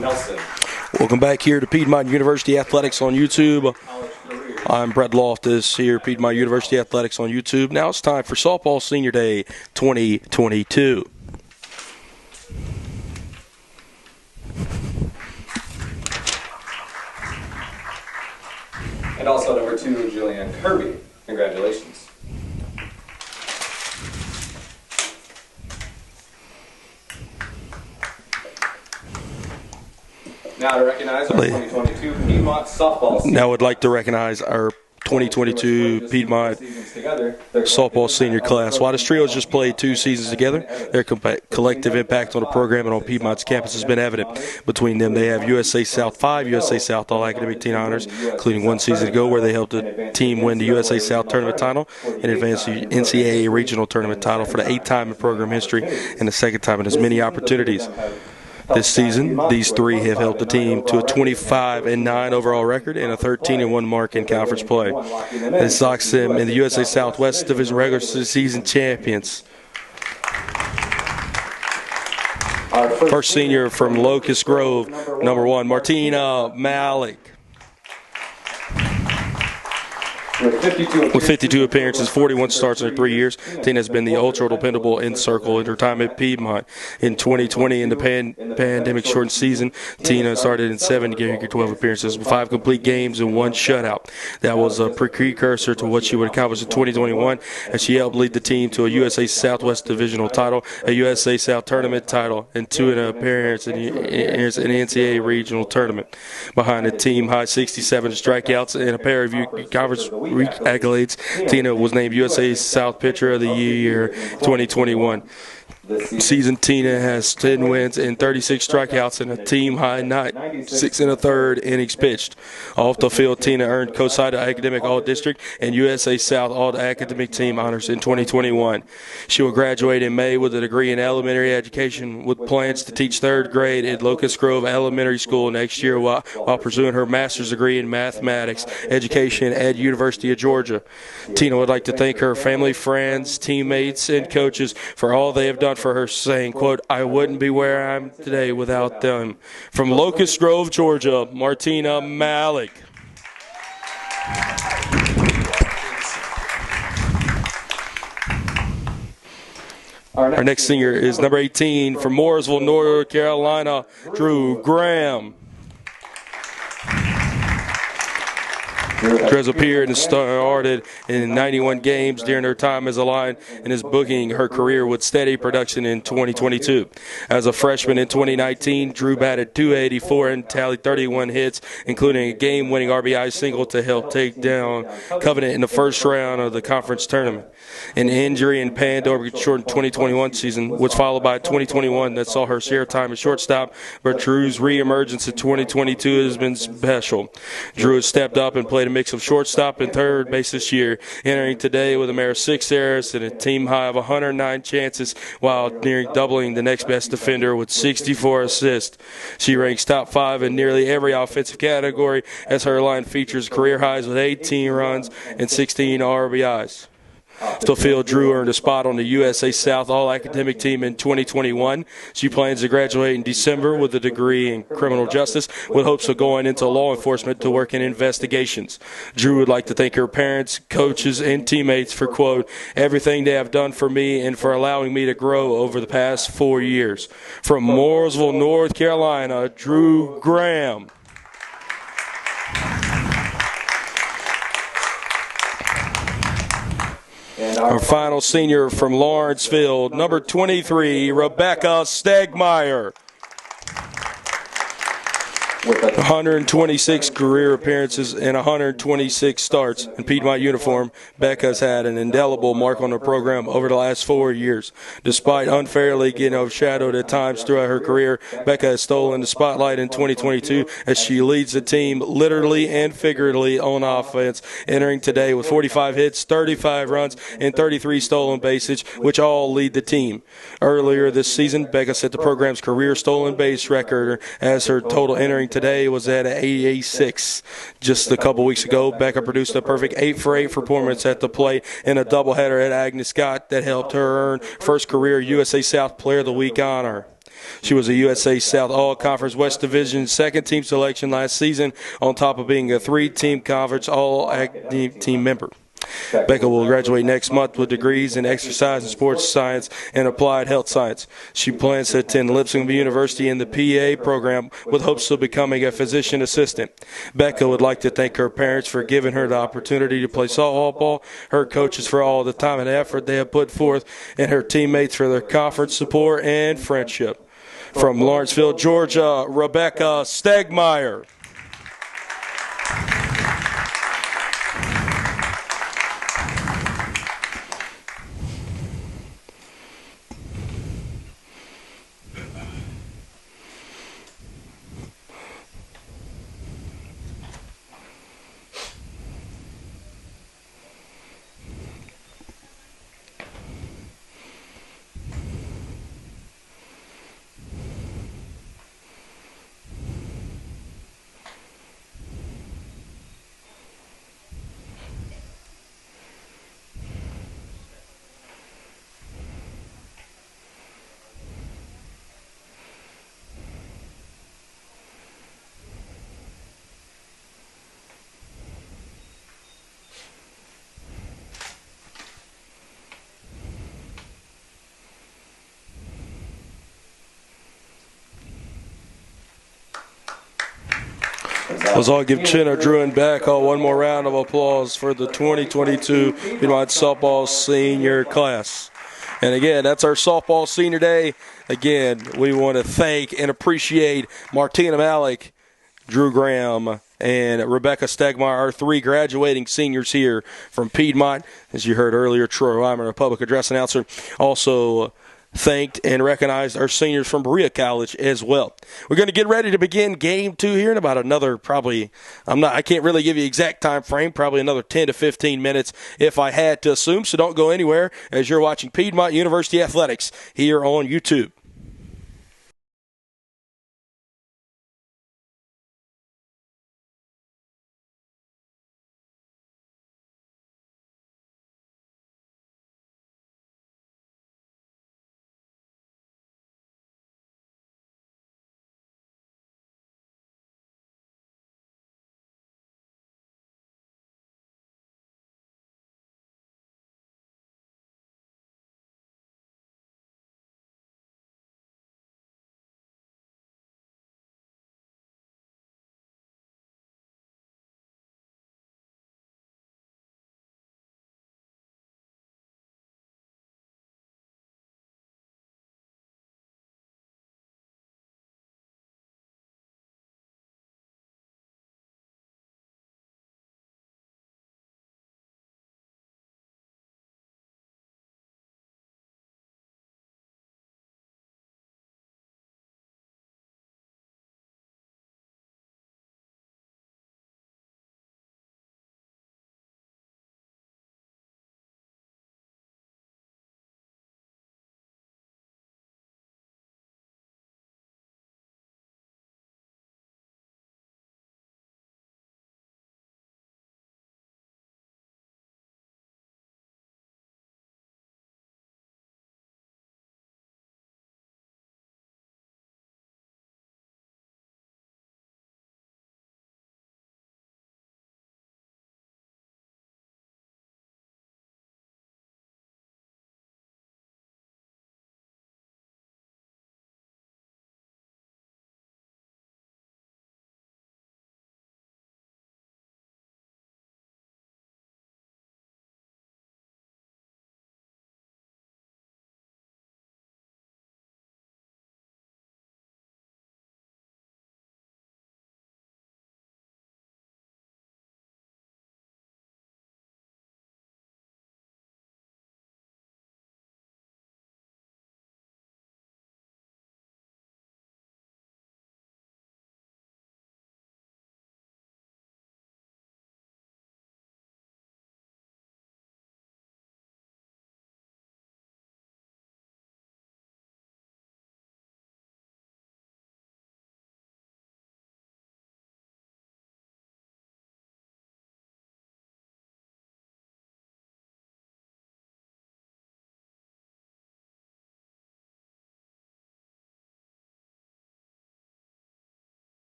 Nelson. Welcome back here to Piedmont University Athletics on YouTube. I'm Brett Loftus here, Piedmont University Athletics on YouTube. Now it's time for Softball Senior Day 2022. And also number 2, Julianne Kirby. Congratulations. Now to recognize our 2022 Piedmont softball season. Now I'd like to recognize our 2022 Piedmont softball senior class. While this trio has just played 2 seasons together, their collective impact on the program and on Piedmont's campus has been evident. Between them, they have USA South 5 USA South All-Academic Team honors, including 1 season ago where they helped the team win the USA South Tournament title and advance the NCAA Regional Tournament title for the 8th time in program history and the 2nd time in as many opportunities. This season, these 3 have helped the team to a 25-9 overall record and a 13-1 mark in conference play. This locks them in the USA Southwest Division regular season champions. First senior from Locust Grove, number 1, Martina Malik. With 52 appearances, 41 starts in 3 years, Tina has been the ultra-dependable end circle in her time at Piedmont. In 2020, in the pandemic-shortened season, Tina started in 7 to 12 appearances, 5 complete games and 1 shutout. That was a precursor to what she would accomplish in 2021, as she helped lead the team to a USA Southwest Divisional title, a USA South Tournament title, and 2 appearances in the NCAA Regional Tournament. Behind the team-high 67 strikeouts and a pair of conference accolades, Tina was named USA South Pitcher of the Year 2021. Season, Tina has 10 wins and 36 strikeouts and a team-high 6 1/3 innings pitched. Off the field, Tina earned COSIDA Academic All-District and USA South All-Academic Team honors in 2021. She will graduate in May with a degree in elementary education with plans to teach 3rd grade at Locust Grove Elementary School next year while pursuing her master's degree in mathematics education at University of Georgia. Tina would like to thank her family, friends, teammates, and coaches for all they have done for her, saying, quote, "I wouldn't be where I am today without them." From Locust Grove, Georgia, Martina Malik. Our next senior is number 18 from Mooresville, North Carolina, Drew Graham. Drew has appeared and started in 91 games during her time as a Lion and is booking her career with steady production in 2022. As a freshman in 2019, Drew batted .284 and tallied 31 hits, including a game-winning RBI single to help take down Covenant in the first round of the conference tournament. An injury and pandemic-shortened 2021 season was followed by 2021 that saw her share time at shortstop, but Drew's reemergence in 2022 has been special. Drew has stepped up and played a mix of shortstop and 3rd base this year, entering today with a mere 6 errors and a team high of 109 chances while nearing doubling the next best defender with 64 assists. She ranks top 5 in nearly every offensive category as her line features career highs with 18 runs and 16 RBIs. Still feel Drew earned a spot on the USA South All-Academic Team in 2021. She plans to graduate in December with a degree in criminal justice with hopes of going into law enforcement to work in investigations. Drew would like to thank her parents, coaches, and teammates for, quote, "everything they have done for me and for allowing me to grow over the past 4 years." From Mooresville, North Carolina, Drew Graham. Our final senior from Lawrenceville, number 23, Rebecca Stegmeyer. With 126 career appearances and 126 starts in Piedmont uniform, Becca's had an indelible mark on the program over the last 4 years. Despite unfairly getting overshadowed at times throughout her career, Becca has stolen the spotlight in 2022 as she leads the team literally and figuratively on offense, entering today with 45 hits, 35 runs, and 33 stolen bases, which all lead the team. Earlier this season, Becca set the program's career stolen base record as her total entering today was at 86. Just a couple weeks ago, Becca produced a perfect 8-for-8 performance at the plate in a doubleheader at Agnes Scott that helped her earn first career USA South Player of the Week honor. She was a USA South All-Conference West Division second-team selection last season, on top of being a three-team conference All-Academy team member. Becca will graduate next month with degrees in exercise and sports science and applied health science. She plans to attend Lipscomb University in the PA program with hopes of becoming a physician assistant. Becca would like to thank her parents for giving her the opportunity to play softball, her coaches for all the time and effort they have put forth, and her teammates for their conference support and friendship. From Lawrenceville, Georgia, Rebecca Stegmeyer. Let's all give Chinna, Drew, and Beck one more round of applause for the 2022 Piedmont softball senior class. And again, that's our softball senior day. Again, we want to thank and appreciate Martina Malik, Drew Graham, and Rebecca Stegmeyer, our three graduating seniors here from Piedmont. As you heard earlier, Troy Ryman, our public address announcer, also thanked and recognized our seniors from Berea College as well. We're going to get ready to begin game 2 here in about another I can't really give you exact time frame, probably another 10 to 15 minutes if I had to assume, so don't go anywhere as you're watching Piedmont University Athletics here on YouTube.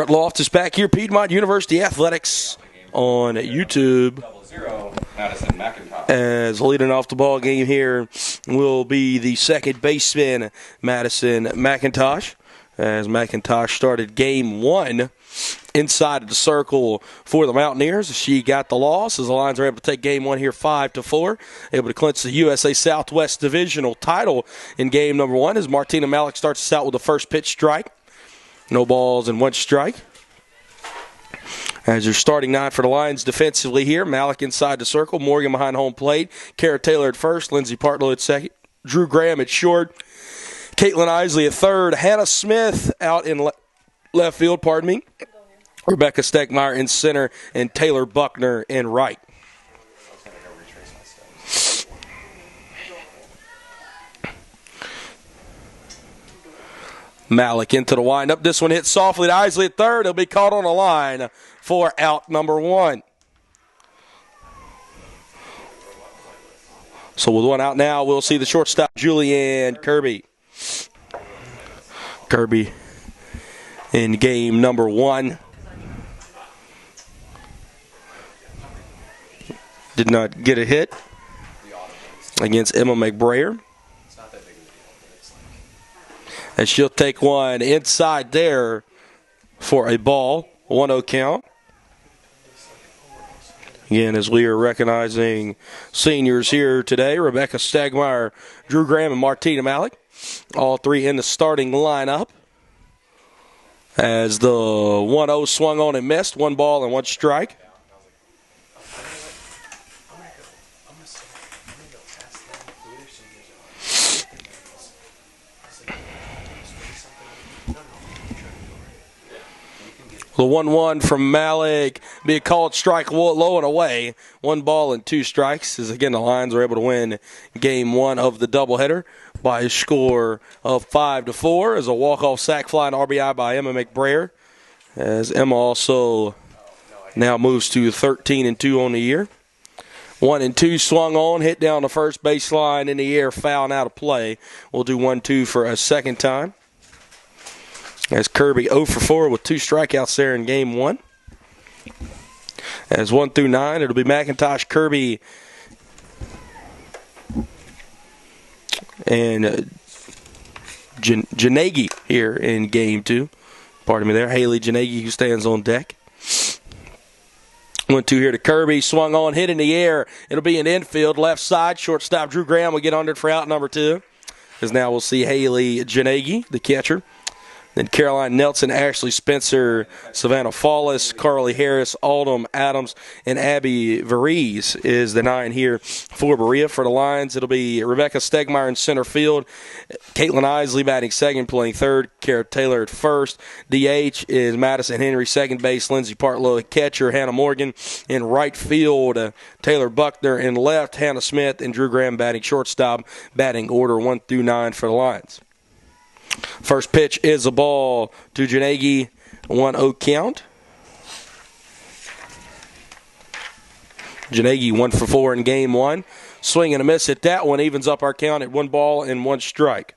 Brett Loft is back here, Piedmont University Athletics on YouTube. Madison McIntosh. As leading off the ball game here will be the second baseman, Madison McIntosh. As McIntosh started game one inside of the circle for the Mountaineers. She got the loss as the Lions are able to take game one here 5-4. Able to clinch the USA Southwest Divisional title in game number one as Martina Malik starts us out with the first pitch strike. No balls and one strike. As your starting nine for the Lions defensively here, Malik inside the circle, Morgan behind home plate, Kara Taylor at first, Lindsey Partlow at second, Drew Graham at short, Caitlin Isley at third, Hannah Smith out in left field, Rebecca Stegmeyer in center, and Taylor Buckner in right. Malik into the windup. This one hits softly to Isley at third. It'll be caught on the line for out number one. So with one out now, we'll see the shortstop, Julianne Kirby. Kirby in game number one. Did not get a hit against Emma McBrayer. And she'll take one inside there for a ball. 1-0 count. Again, as we are recognizing seniors here today, Rebecca Stegmeyer, Drew Graham, and Martina Malik. All three in the starting lineup. As the 1-0 swung on and missed. 1 ball and 1 strike. The 1-1 from Malik be a called strike low and away. 1 ball and 2 strikes as, again, the Lions are able to win game one of the doubleheader by a score of 5-4 as a walk-off sac fly and RBI by Emma McBrayer. As Emma also now moves to 13-2 on the year. 1-2 swung on, hit down the first baseline in the air, foul and out of play. We'll do 1-2 for a second time. As Kirby 0 for 4 with 2 strikeouts there in game one. As 1 through 9, it'll be McIntosh, Kirby, and Janegi here in game two. Pardon me there. Haley Janegi who stands on deck. 1-2 here to Kirby. Swung on, hit in the air. It'll be an infield, left side. Shortstop Drew Graham will get under it for out number 2. As now we'll see Haley Janegi, the catcher. Then Caroline Nelson, Ashley Spencer, Savannah Fallis, Carly Harris, Aldham Adams, and Abby Varese is the 9 here for Berea. For the Lions, it'll be Rebecca Stegmeyer in center field, Caitlin Isley batting second, playing third, Kara Taylor at first. DH is Madison Henry, second base, Lindsey Partlow at catcher, Hannah Morgan in right field, Taylor Buckner in left, Hannah Smith, and Drew Graham batting shortstop, batting order 1 through 9 for the Lions. First pitch is a ball to Janegi, 1-0 count. Janegi 1 for 4 in game one. Swing and a miss at that one, evens up our count at 1 ball and 1 strike.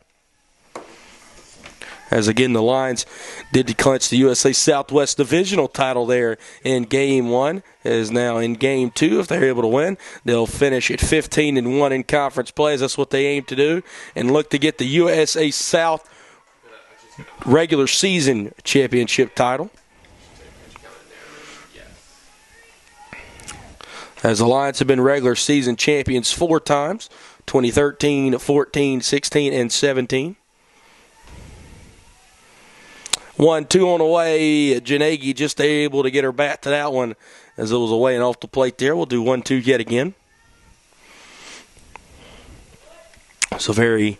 As again, the Lions did clinch the USA Southwest Divisional title there in game one. Is now in game two. If they're able to win, they'll finish at 15-1 in conference plays. That's what they aim to do, and look to get the USA South regular season championship title. As the Lions have been regular season champions 4 times, 2013, 14, 16, and 17. 1-2 on the way. Janegi just able to get her bat to that one as it was away and off the plate there. We'll do 1-2 yet again. It's a very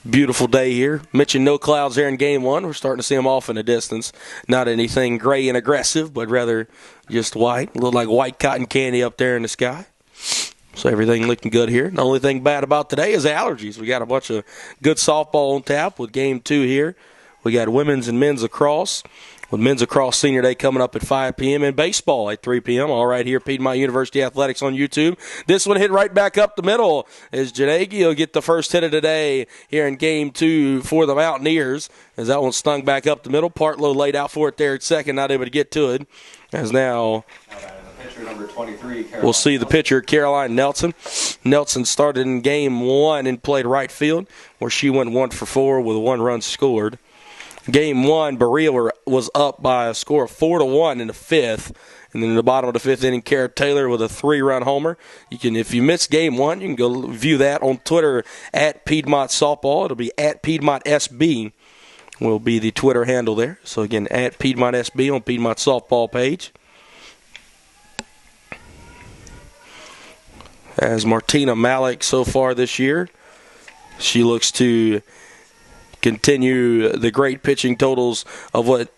beautiful day here. Mentioned no clouds there in game one. We're starting to see them off in the distance. Not anything gray and aggressive, but rather just white. A little like white cotton candy up there in the sky. So everything looking good here. The only thing bad about today is allergies. We got a bunch of good softball on tap with game two here. We got women's and men's lacrosse. with men's lacrosse senior day coming up at 5 p.m. and baseball at 3 p.m. All right here, Piedmont University Athletics on YouTube. This one hit right back up the middle as Janegi will get the first hit of the day here in Game 2 for the Mountaineers, as that one stung back up the middle. Partlow laid out for it there at second, not able to get to it. As now Number 23, we'll see the pitcher, Caroline Nelson. Nelson started in Game 1 and played right field, where she went 1 for 4 with 1 run scored. Game 1, Berea was up by a score of 4-1 in the 5th. And then in the bottom of the 5th inning, Kara Taylor with a 3-run homer. If you missed Game 1, you can go view that on Twitter at Piedmont Softball. It'll be at Piedmont SB will be the Twitter handle there. So again, at Piedmont SB on Piedmont Softball page. As Martina Malik so far this year, she looks to continue the great pitching totals of what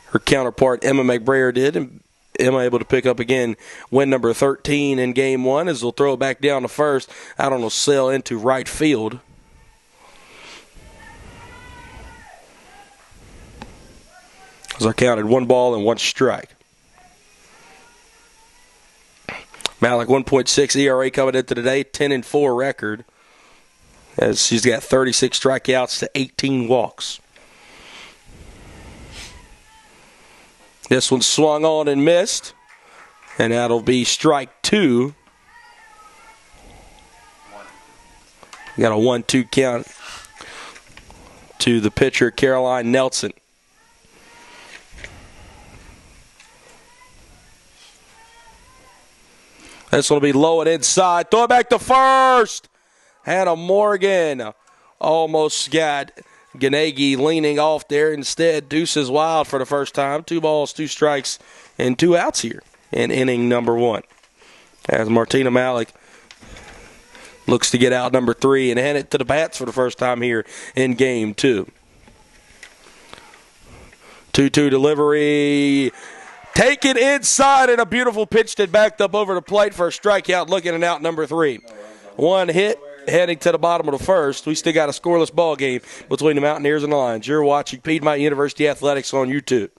her counterpart Emma McBrayer did. And Emma able to pick up again win number 13 in Game 1 as they'll throw it back down to first, out on a sail into right field. As I counted 1 ball and 1 strike. Malik 1.6 ERA coming into today, 10-4 record, as she's got 36 strikeouts to 18 walks. This one swung on and missed, and that'll be strike 2. We got a 1-2 count to the pitcher, Caroline Nelson. This one will be low and inside. Throw it back to first. Hannah Morgan almost got Ganegi leaning off there. Instead, deuces wild for the first time. 2 balls, 2 strikes, and 2 outs here in inning number 1. As Martina Malik looks to get out number 3 and hand it to the bats for the first time here in Game 2. 2-2 delivery. Taken inside, and a beautiful pitch that backed up over the plate for a strikeout, looking at out number 3. 1 hit heading to the bottom of the first. We still got a scoreless ball game between the Mountaineers and the Lions. You're watching Piedmont University Athletics on YouTube.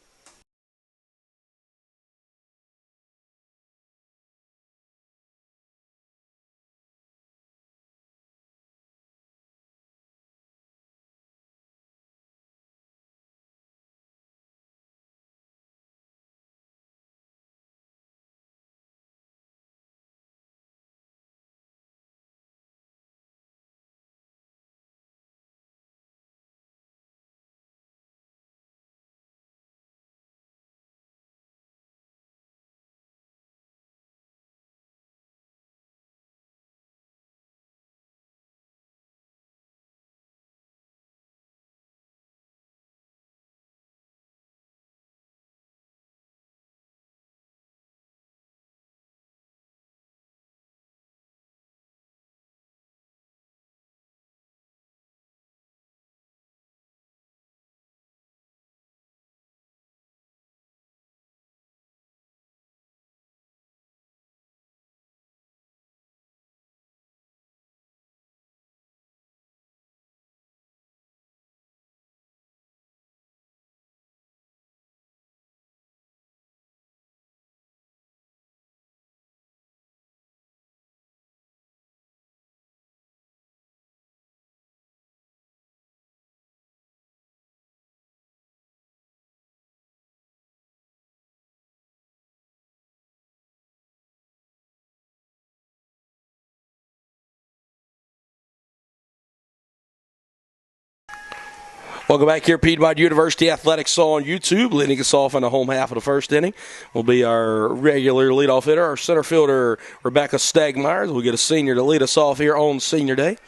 Welcome back here, Piedmont University Athletics on YouTube. Leading us off in the home half of the first inning will be our regular leadoff hitter, our center fielder, Rebecca Stagmeyer. We'll get a senior to lead us off here on Senior Day,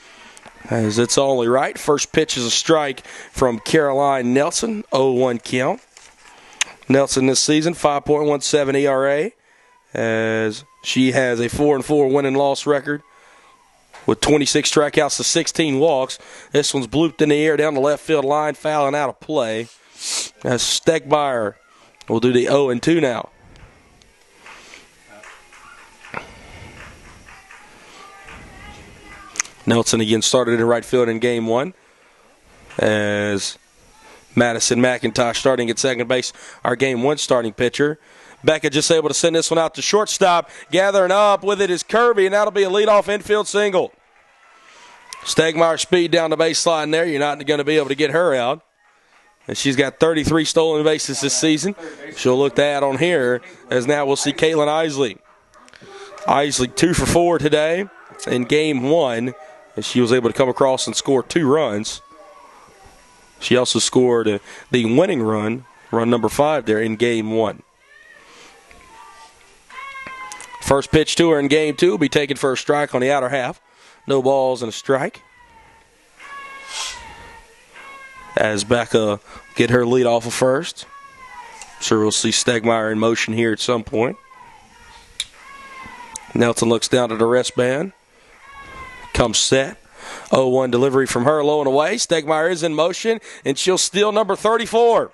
as it's only right. First pitch is a strike from Caroline Nelson, 0-1 count. Nelson this season, 5.17 ERA, as she has a 4-4 win-and-loss record with 26 strikeouts to 16 walks. This one's blooped in the air down the left field line, fouling out of play. As Stegmeyer will do the 0-2 now. Nelson again started in right field in Game 1, as Madison McIntosh starting at second base, our Game 1 starting pitcher. Becca just able to send this one out to shortstop. Gathering up with it is Kirby, and that'll be a leadoff infield single. Stegmeyer speed down the baseline there. You're not going to be able to get her out. And she's got 33 stolen bases this season. She'll look to add on here, as now we'll see Caitlin Isley. Isley 2 for 4 today in Game 1, and she was able to come across and score 2 runs. She also scored the winning run number 5 there in Game 1. First pitch to her in Game 2 will be taken for a strike on the outer half. No balls and a strike. As Becca get her lead off of first. Sure we'll see Stegmeyer in motion here at some point. Nelson looks down at the wristband. Comes set. 0-1 delivery from her, low and away. Stegmeyer is in motion, and she'll steal number 34.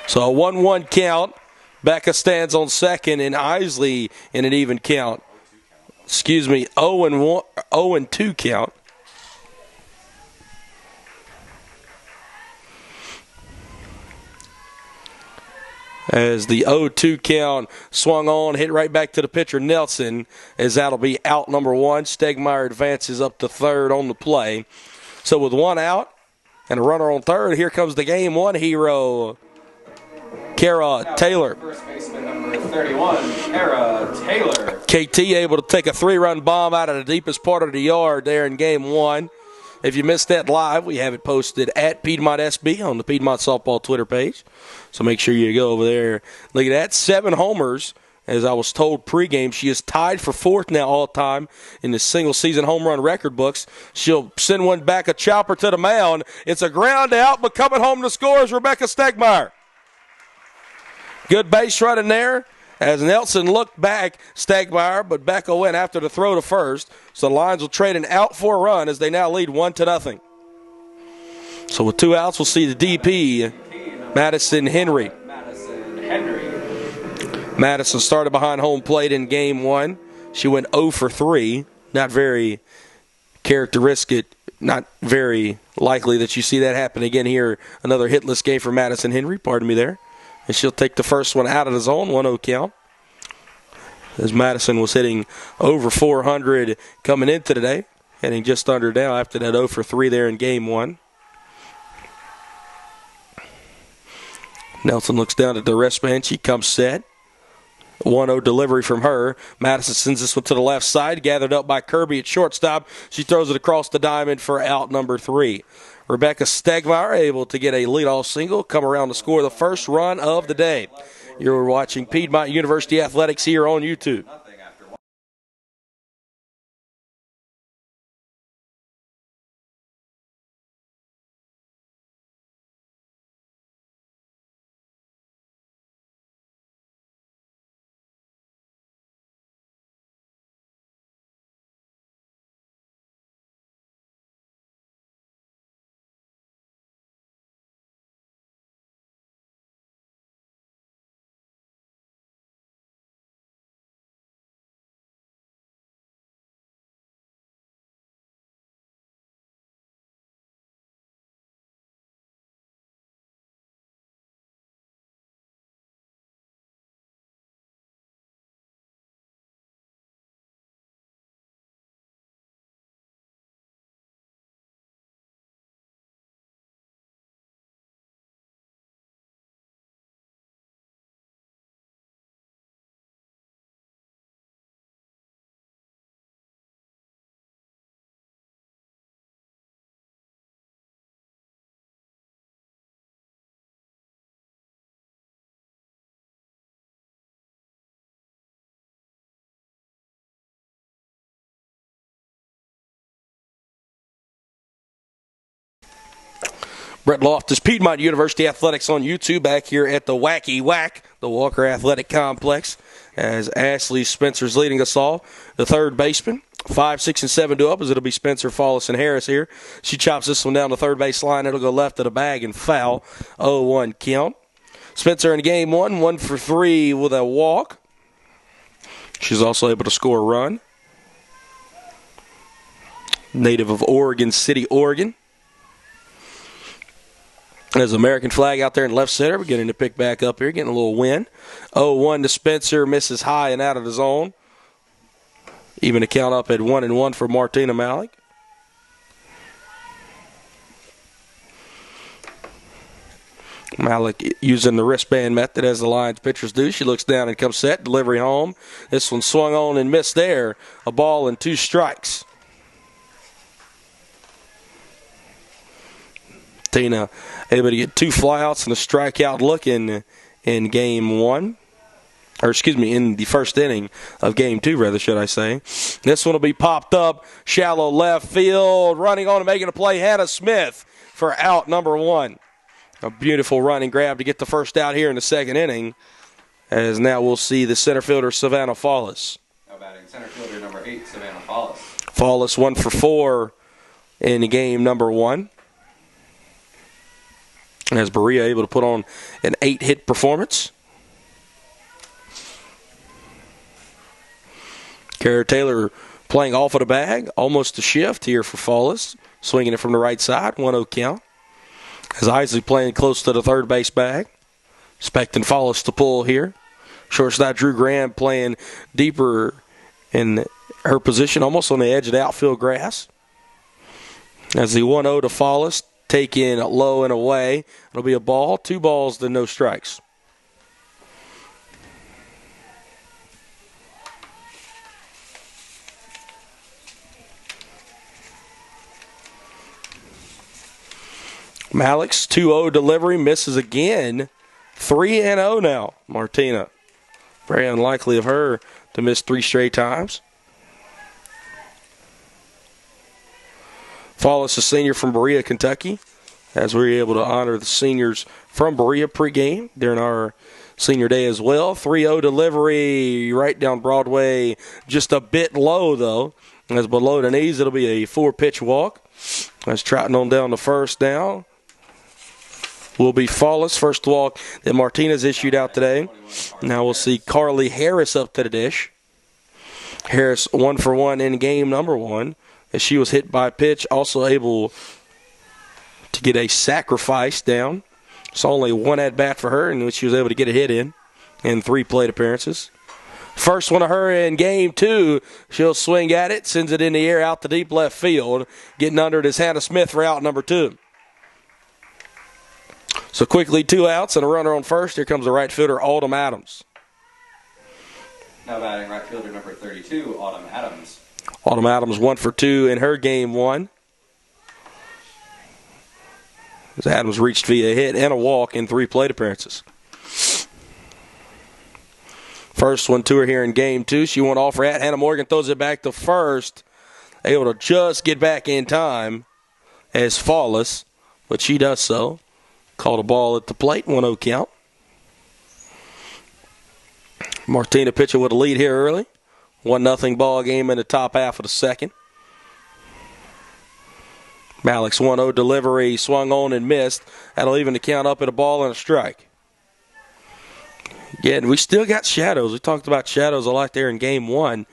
So a 1-1 count. Becca stands on second, and Isley in an even count. 0-2 count. As the 0-2 count swung on, hit right back to the pitcher, Nelson, as that'll be out number 1. Stegmeyer advances up to third on the play. So with 1 out and a runner on third, here comes the Game 1 hero, Kara Taylor. First baseman number 31, Kara Taylor. KT able to take a 3-run bomb out of the deepest part of the yard there in Game 1. If you missed that live, we have it posted at Piedmont SB on the Piedmont Softball Twitter page. So make sure you go over there. Look at that, 7 homers. As I was told pregame, she is tied for 4th now all-time in the single-season home run record books. She'll send one back, a chopper to the mound. It's a ground out, but coming home to score is Rebecca Stegmeyer. Good base running there. As Nelson looked back, Stegmeyer, but Becca went after the throw to first. So the Lions will trade an out for a run as they now lead 1-0. So with 2 outs, we'll see the DP, Madison Henry. Madison started behind home plate in Game 1. She went 0 for 3. Not very characteristic, not very likely that you see that happen again here. Another hitless game for Madison Henry, pardon me there. And she'll take the first one out of the zone, 1-0 count. As Madison was hitting over 400 coming into today, hitting just under now after that 0 for 3 there in Game 1. Nelson looks down at the wristband. She comes set. 1-0 delivery from her. Madison sends this one to the left side, gathered up by Kirby at shortstop. She throws it across the diamond for out number 3. Rebecca Stegmeyer able to get a leadoff single, come around to score the first run of the day. You're watching Piedmont University Athletics here on YouTube. Brett Loftus, Piedmont University Athletics on YouTube, back here at the Wacky Whack, the Walker Athletic Complex, as Ashley Spencer's leading us all. The third baseman, 5, 6, and 7 to up, as it'll be Spencer, Follis, and Harris here. She chops this one down the third base line. It'll go left of the bag and foul. 0-1 count. Spencer in Game 1, 1 for 3 with a walk. She's also able to score a run. Native of Oregon City, Oregon. There's American flag out there in left center. We're getting to pick back up here, getting a little win. 0-1 to Spencer, misses high and out of the zone. Even to count up at 1-1 for Martina Malik. Malik using the wristband method as the Lions pitchers do. She looks down and comes set. Delivery home. This one swung on and missed there. A ball and 2 strikes. Tina able to get 2 flyouts and a strikeout look in game 1. Or, excuse me, in the first inning of game 2, rather, should I say. This one will be popped up. Shallow left field. Running on and making a play. Hannah Smith for out number 1. A beautiful running grab to get the first out here in the second inning. As now we'll see the center fielder, Savannah Fallis. Now batting center fielder number 8, Savannah Fallis. Fallis 1 for 4 in game number 1. As Berea able to put on an 8-hit performance. Kara Taylor playing off of the bag. Almost a shift here for Fallis. Swinging it from the right side. 1-0 count. As Isley playing close to the third base bag. Expecting Fallis to pull here. Shortstop Drew Graham playing deeper in her position. Almost on the edge of the outfield grass. As the 1-0 to Fallis. Taken low and away. It'll be a ball. 2 balls to no strikes. Malik's 2-0 delivery misses again. 3-0 now, Martina. Very unlikely of her to miss 3 straight times. Fallis, a senior from Berea, Kentucky, as we were able to honor the seniors from Berea pregame during our senior day as well. 3-0 delivery right down Broadway, just a bit low, though. As below the knees, it'll be a 4-pitch walk. That's trotting on down to first now. Will be Fallis, first walk that Martinez issued out today. Now we'll see Carly Harris up to the dish. Harris 1 for 1 in game number 1. As she was hit by a pitch, also able to get a sacrifice down. It's only 1 at-bat for her, in which she was able to get a hit in 3 plate appearances. First one of her in game 2. She'll swing at it, sends it in the air out to deep left field. Getting under it is Hannah Smith for out number 2. So quickly 2 outs and a runner on first. Here comes the right fielder, Autumn Adams. Now batting right fielder number 32, Autumn Adams. Autumn Adams 1 for 2 in her game 1. As Adams reached via a hit and a walk in 3 plate appearances. First one to her here in game 2. She went off her hat. Hannah Morgan throws it back to first. Able to just get back in time as Fallis, but she does so. Called a ball at the plate, 1-0 count. Martina pitching with a lead here early. 1-0 ball game in the top half of the second. Malik's 1-0 delivery swung on and missed. That'll even the count up at a ball and a strike. Again, we still got shadows. We talked about shadows a lot there in game 1.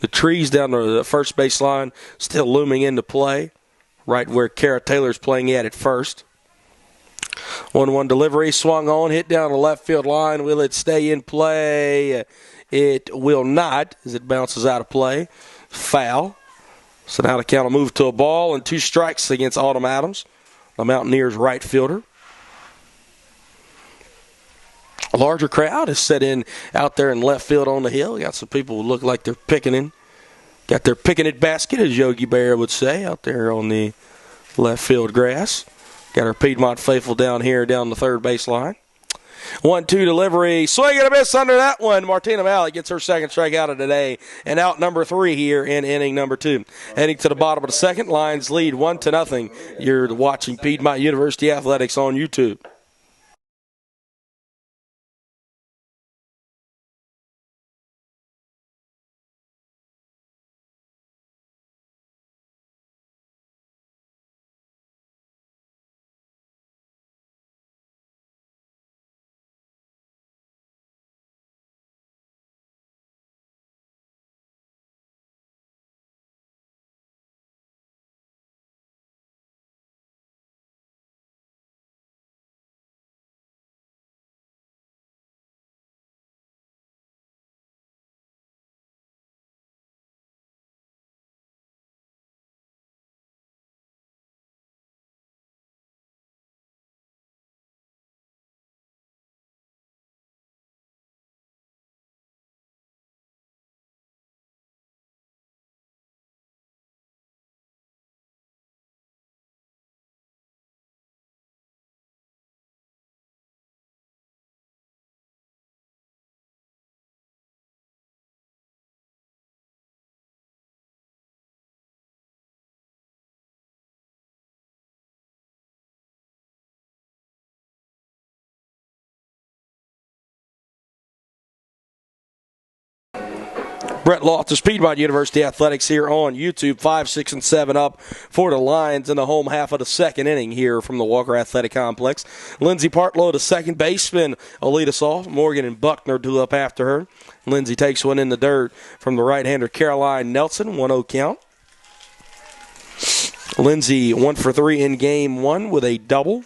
The trees down the first base line still looming into play, right where Kara Taylor's playing at first. 1-1 delivery, swung on, hit down the left field line. Will it stay in play? It will not, as it bounces out of play. Foul. So now the count will move to a ball and 2 strikes against Autumn Adams, the Mountaineers' right fielder. A larger crowd is set in out there in left field on the hill. Got some people who look like they're picking got their picking it basket, as Yogi Bear would say, out there on the left field grass. Got our Piedmont faithful down here, down the third baseline. 1-2 delivery. Swing and a miss under that one. Martina Malik gets her second strikeout of the day. And out number 3 here in inning number 2. Heading to the bottom of the second. Lions lead 1-0. You're watching Piedmont University Athletics on YouTube. Brett Loftus, Piedmont University Athletics here on YouTube. 5, 6, and 7 up for the Lions in the home half of the second inning here from the Walker Athletic Complex. Lindsey Partlow, the second baseman, will lead us off. Morgan and Buckner do up after her. Lindsey takes one in the dirt from the right-hander Caroline Nelson, 1-0 count. Lindsey 1 for 3 in game one with a double.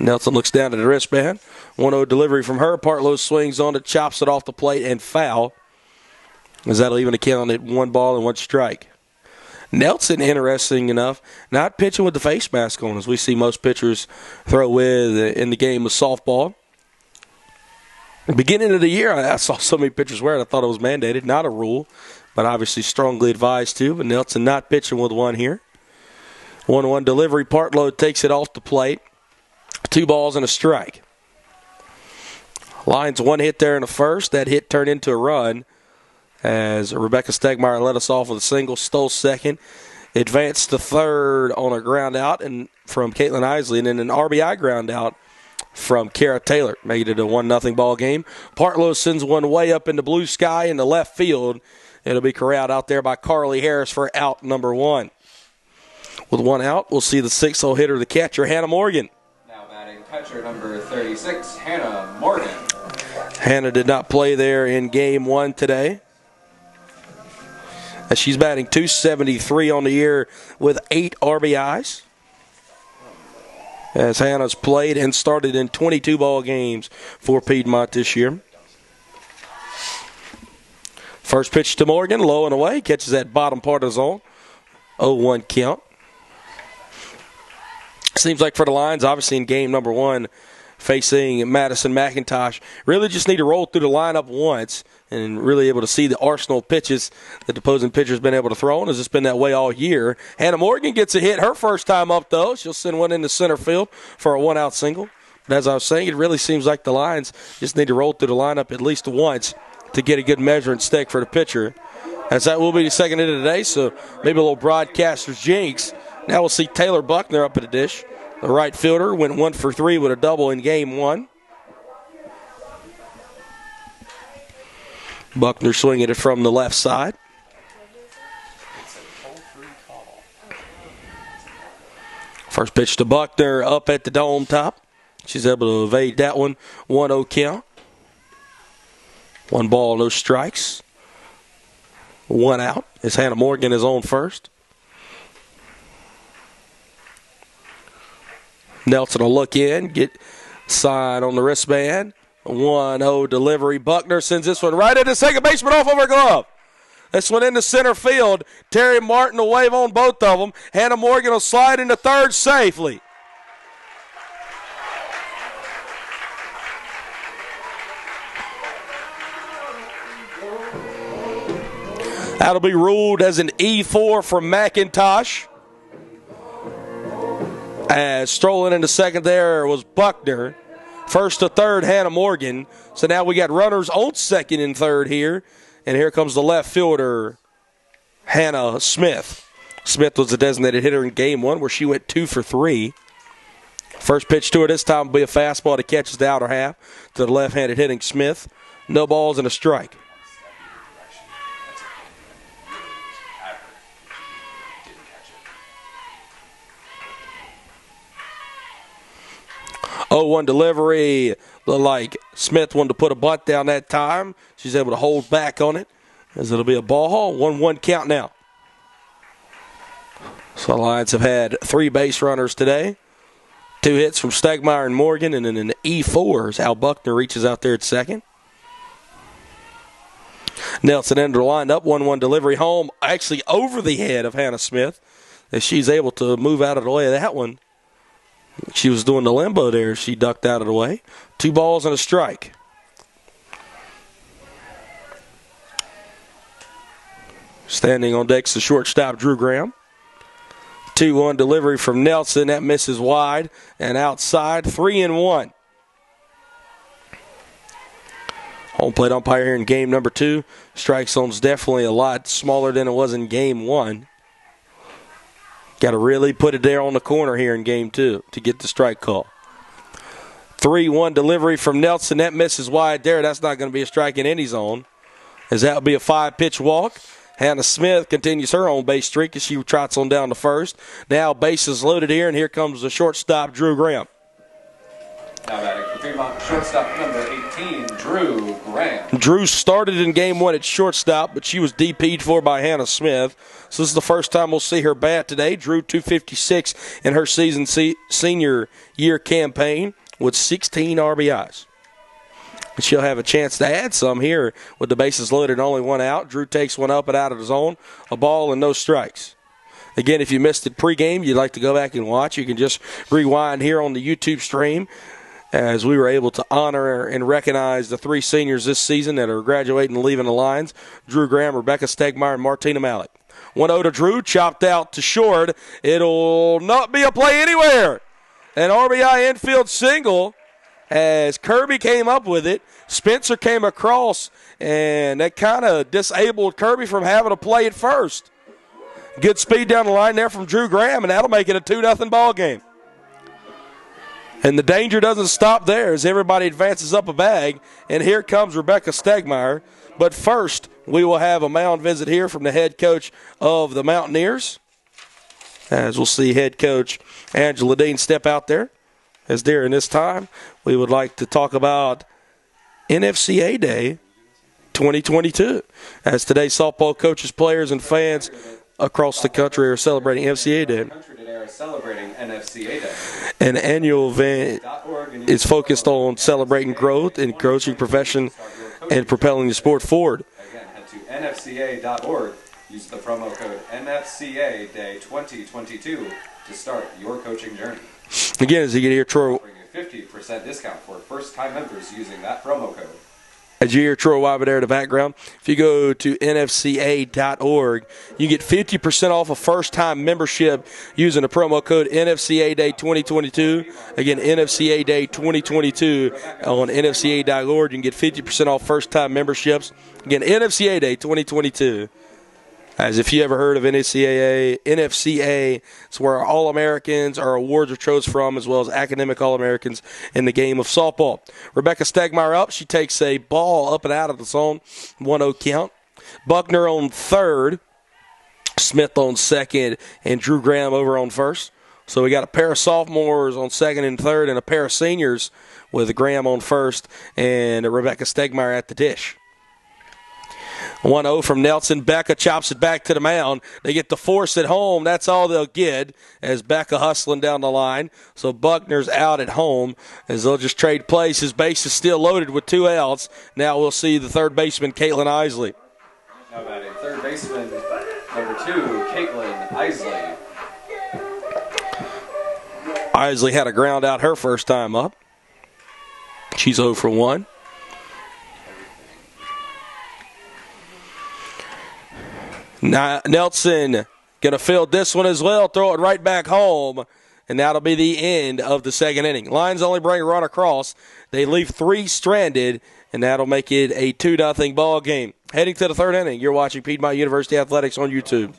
Nelson looks down at the wristband. 1-0 delivery from her. Partlow swings on it, chops it off the plate, and foul. As that'll even account at 1 ball and 1 strike. Nelson, interesting enough, not pitching with the face mask on, as we see most pitchers throw with in the game of softball. Beginning of the year, I saw so many pitchers wear it, I thought it was mandated. Not a rule, but obviously strongly advised to. But Nelson not pitching with one here. 1-1 delivery. Partlow takes it off the plate. 2 balls and a strike. Lions 1 hit there in the first. That hit turned into a run as Rebecca Stegmeyer led us off with a single, stole second, advanced to third on a ground out and from Caitlin Isley, and then an RBI ground out from Kara Taylor. Made it a 1-0 ball game. Partlow sends one way up in the blue sky in the left field. It'll be corralled out there by Carly Harris for out number 1. With 1 out, we'll see the 6-0 hitter, the catcher, Hannah Morgan. Catcher number 36, Hannah Morgan. Hannah did not play there in game 1 today. As she's batting .273 on the year with 8 RBIs. As Hannah's played and started in 22 ball games for Piedmont this year. First pitch to Morgan, low and away, catches that bottom part of the zone. 0-1 count. Seems like for the Lions, obviously in game number 1, facing Madison McIntosh, really just need to roll through the lineup once and really able to see the arsenal of pitches that the opposing pitcher's been able to throw, and has just been that way all year. Hannah Morgan gets a hit her first time up, though. She'll send one into center field for a 1-out single. But as I was saying, it really seems like the Lions just need to roll through the lineup at least once to get a good measuring stick for the pitcher. As that will be the second hit of the day, so maybe a little broadcaster's jinx. Now we'll see Taylor Buckner up at the dish. The right fielder went 1 for 3 with a double in game 1. Buckner swinging it from the left side. First pitch to Buckner up at the dome top. She's able to evade that one. 1-0 count. 1 ball, no strikes. 1 out as Hannah Morgan is on first. Nelson will look in, get sign on the wristband. 1-0 delivery. Buckner sends this one right into second baseman off of her glove. This one into center field. Terry Martin will wave on both of them. Hannah Morgan will slide into third safely. That'll be ruled as an E4 from McIntosh. As strolling into second there was Buckner. First to third, Hannah Morgan. So now we got runners on second and third here. And here comes the left fielder, Hannah Smith. Smith was the designated hitter in game 1 where she went 2 for 3. First pitch to her this time will be a fastball that catches the outer half to the left-handed hitting Smith. No balls and a strike. Oh, 1 delivery. Looked like Smith wanted to put a bunt down that time. She's able to hold back on it as it'll be a ball haul. 1-1 count now. So the Lions have had 3 base runners today. 2 hits from Stegmeyer and Morgan, and then an E4 as Al Buckner reaches out there at second. Nelson Ender lined up. 1-1 delivery home, actually over the head of Hannah Smith as she's able to move out of the way of that one. She was doing the limbo there. She ducked out of the way. 2 balls and a strike. Standing on deck's the shortstop, Drew Graham. 2-1 delivery from Nelson. That misses wide and outside. 3-1. Home plate umpire here in game number 2. Strike zone's definitely a lot smaller than it was in game 1. Got to really put it there on the corner here in game 2 to get the strike call. 3-1 delivery from Nelson. That misses wide there. That's not going to be a strike in any zone, as that will be a 5-pitch walk. Hannah Smith continues her own base streak as she trots on down to first. Now bases loaded here, and here comes the shortstop, Drew Graham. Now batting for Piedmont, shortstop number 18, Drew Graham. Drew started in game 1 at shortstop, but she was DP'd for by Hannah Smith. So this is the first time we'll see her bat today. Drew .256 in her senior year campaign with 16 RBIs. And she'll have a chance to add some here with the bases loaded and only one out. Drew takes one up and out of the zone, a ball and no strikes. Again, if you missed it pregame, you'd like to go back and watch, you can just rewind here on the YouTube stream, as we were able to honor and recognize the 3 seniors this season that are graduating and leaving the lines: Drew Graham, Rebecca Stegmeyer, and Martina Malik. 1-0 to Drew, chopped out to short. It'll not be a play anywhere. An RBI infield single as Kirby came up with it. Spencer came across, and that kind of disabled Kirby from having to play at first. Good speed down the line there from Drew Graham, and that'll make it a 2-0 ball game. And the danger doesn't stop there as everybody advances up a bag. And here comes Rebecca Stegmeyer. But first, we will have a mound visit here from the head coach of the Mountaineers, as we'll see head coach Angela Dean step out there. As during this time, we would like to talk about NFCA Day 2022. As today, softball coaches, players, and fans across the country are celebrating NFCA Day. Celebrating NFCA Day. An annual event is focused on celebrating growth in coaching profession and propelling the sport forward. Again, head to nfca.org. Use the promo code NFCA Day 2022 to start your coaching journey. Again, as you get here, Troy, Bring a 50% discount for first-time members using that promo code. as you hear Troy Wyber there in the background, if you go to nfca.org, you get 50% off a first-time membership using the promo code NFCA Day 2022. Again, NFCA Day 2022 on nfca.org. You can get 50% off first-time memberships. Again, NFCA Day 2022. As if you ever heard of NFCA, it's where All-Americans or awards are chosen from, as well as academic All-Americans in the game of softball. Rebecca Stegmeyer up. She takes a ball up and out of the zone. 1-0 count. Buckner on third. Smith on second. And Drew Graham over on first. So we got a pair of sophomores on second and third and a pair of seniors with Graham on first and Rebecca Stegmeyer at the dish. 1-0 from Nelson. Becca chops it back to the mound. They get the force at home. That's all they'll get as Becca hustling down the line. So Buckner's out at home as they'll just trade places. Base is still loaded with 2 outs. Now we'll see the third baseman, Caitlin Isley. Now batting third baseman, number 2, Caitlin Isley. Isley had a ground out her first time up. She's 0 for 1. Now, Nelson going to field this one as well, throw it right back home, and that'll be the end of the second inning. Lions only bring a run across. They leave 3 stranded, and that'll make it a 2-0 ball game. Heading to the third inning, you're watching Piedmont University Athletics on YouTube.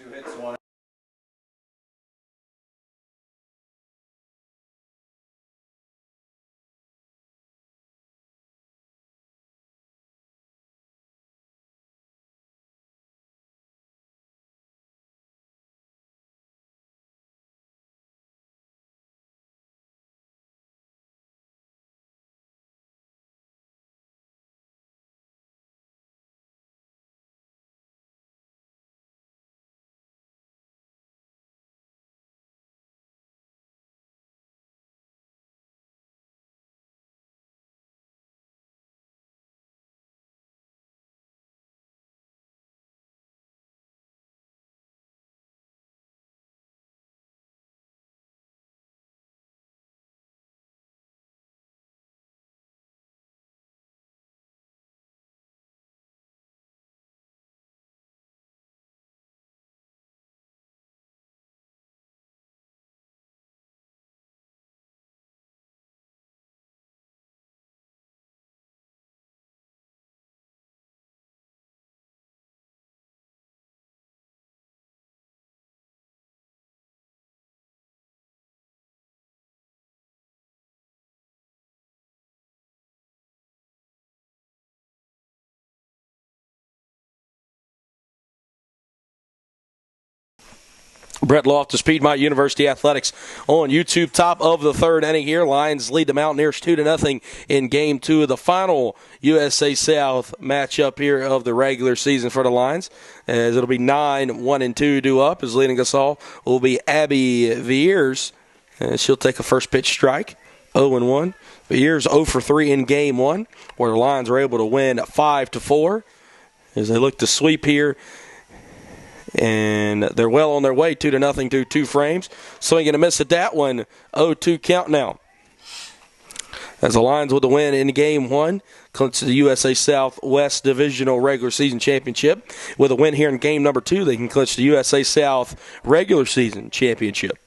Brett Loftus, Piedmont University Athletics on YouTube. Top of the third inning here. Lions lead the Mountaineers 2-0 in Game 2 of the final USA South matchup here of the regular season for the Lions. As it'll be 9-1-2 due up. As leading us off will be Abby Viers. And she'll take a first pitch strike, 0-1. Viers 0-for-3 in Game 1, where the Lions were able to win 5-4. As they look to sweep here. And they're well on their way 2-0 through 2 frames. Swing and a miss at that one. 0-2 count now. As the Lions with the win in Game 1, clinch the USA Southwest Divisional Regular Season Championship. With a win here in Game number 2, they can clinch the USA South Regular Season Championship.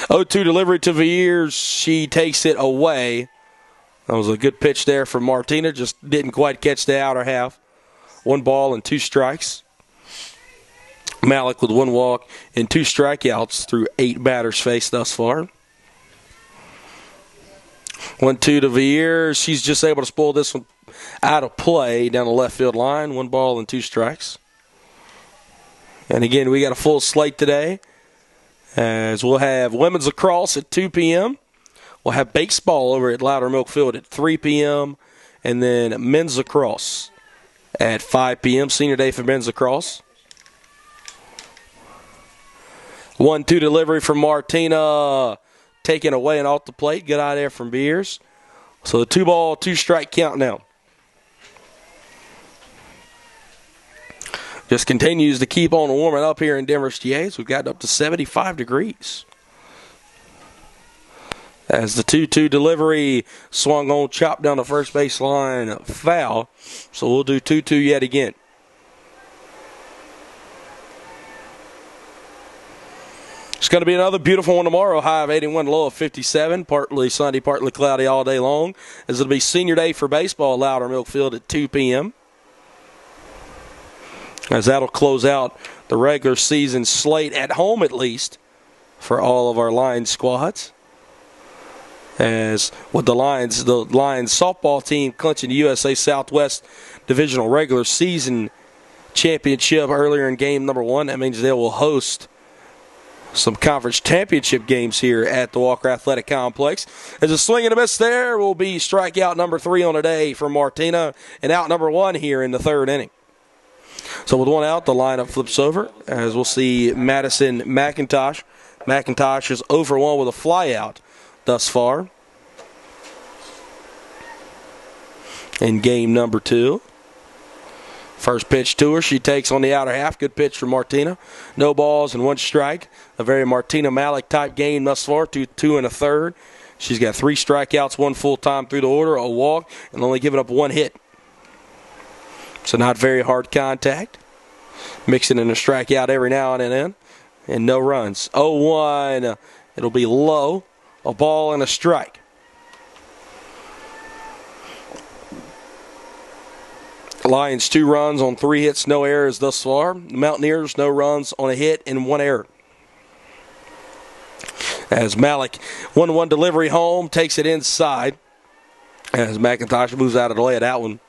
0-2 delivery to Viers. She takes it away. That was a good pitch there from Martina. Just didn't quite catch the outer half. 1 ball and 2 strikes. Malik with 1 walk and 2 strikeouts through 8 batters faced thus far. 1-2 to Viers. She's just able to spoil this one out of play down the left field line. 1 ball and 2 strikes. And again, we got a full slate today, as we'll have women's lacrosse at 2 p.m. We'll have baseball over at Loudermilk Field at 3 p.m. And then men's lacrosse at 5 p.m. Senior day for men's lacrosse. 1-2 delivery from Martina. Taken away and off the plate. Good eye there from Viers. So the 2 ball, 2 strike count now. Just continues to keep on warming up here in Denver's TAs. We've gotten up to 75 degrees. As the 2-2 delivery swung on, chopped down the first baseline, foul. So we'll do 2-2 yet again. It's going to be another beautiful one tomorrow. High of 81, low of 57. Partly sunny, partly cloudy all day long. As it'll be senior day for baseball at Loudermilk Field at 2 p.m. As that'll close out the regular season slate at home, at least, for all of our Lions squads. As with the Lions softball team clinching the USA Southwest Divisional Regular Season Championship earlier in Game number 1. That means they will host some conference championship games here at the Walker Athletic Complex. As a swing and a miss there will be strikeout number 3 on the day for Martina, and out number 1 here in the 3rd inning. So with 1 out, the lineup flips over, as we'll see Madison McIntosh. McIntosh is 0-for-1 with a flyout thus far in Game number 2. First pitch to her, she takes on the outer half. Good pitch from Martina. No balls and 1 strike. A very Martina Malik type game thus far. 2 1/3. She's got 3 strikeouts, 1 full time through the order, a walk, and only giving up 1 hit. So not very hard contact. Mixing in a strikeout every now and then. And no runs. 0-1. It'll be low. A ball and a strike. Lions 2 runs on 3 hits, no errors thus far. Mountaineers, no runs on a hit and 1 error. As Malik, 1-1 delivery home, takes it inside. As McIntosh moves out of the way of that one.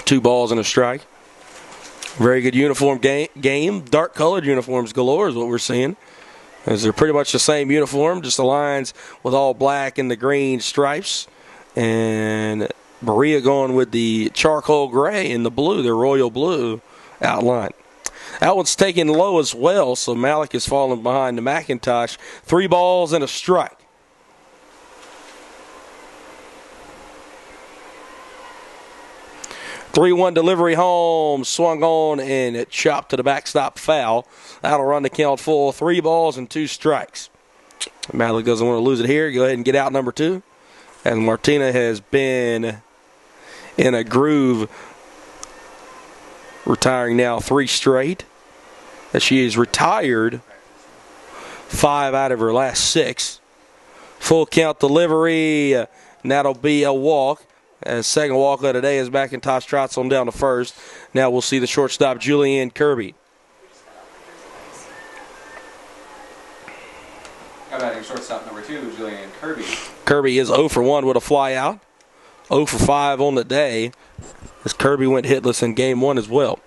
2 balls and a strike. Very good uniform game. Dark colored uniforms galore is what we're seeing. As they're pretty much the same uniform, just the Lions with all black and the green stripes. And Berea going with the charcoal gray and the blue, the royal blue outline. That one's taken low as well, so Malik is falling behind the McIntosh. 3 balls and a strike. Three-1 delivery home, swung on and chopped to the backstop foul. That'll run the count full. 3 balls and 2 strikes. Malik doesn't want to lose it here. Go ahead and get out number 2. And Martina has been in a groove, retiring now 3 straight. As she is retired 5 out of her last 6. Full count delivery, and that'll be a walk. As second walk of the day as McIntosh trots on down to first. Now we'll see the shortstop, Julianne Kirby. Batting shortstop number 2, Julianne Kirby. Kirby is 0-for-1 with a fly out. 0-for-5 on the day, as Kirby went hitless in Game 1 as well.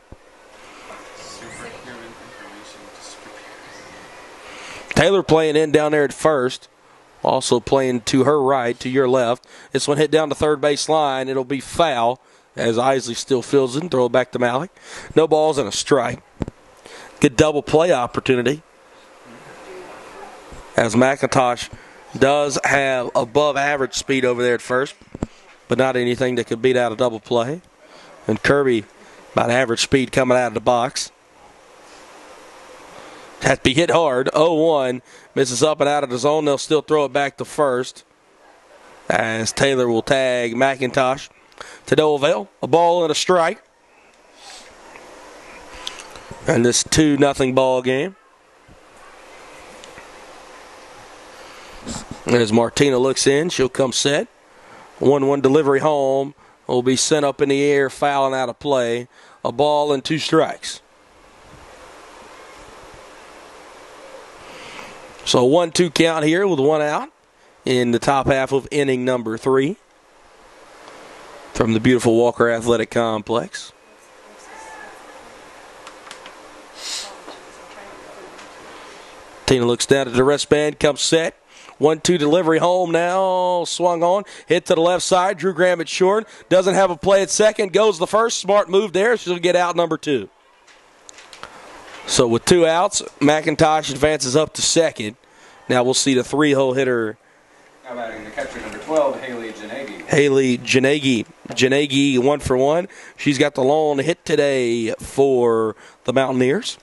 Taylor playing in down there at first. Also playing to her right, to your left. This one hit down the third base line. It'll be foul as Isley still fields it and throw it back to Malik. No balls and a strike. Good double play opportunity. As McIntosh does have above average speed over there at first, but not anything that could beat out a double play. And Kirby, about average speed coming out of the box. Has to be hit hard. 0-1. Misses up and out of the zone. They'll still throw it back to first. As Taylor will tag McIntosh to Doleville. A ball and a strike. And this 2-0 ball game. As Martina looks in, she'll come set. 1-1 delivery home. Will be sent up in the air, fouling out of play. A ball and 2 strikes. So 1-2 count here with 1 out in the top half of inning number 3 from the beautiful Walker Athletic Complex. Tina looks down at the wristband, comes set. 1-2 delivery home now, swung on, hit to the left side. Drew Graham at short, doesn't have a play at second, goes the first. Smart move there, she'll get out number 2. So with 2 outs, McIntosh advances up to second. Now we'll see the 3-hole hitter. Now batting the catcher number 12, Haley Janagi. Haley Janagi. Janagi 1 for 1. She's got the lone hit today for the Mountaineers.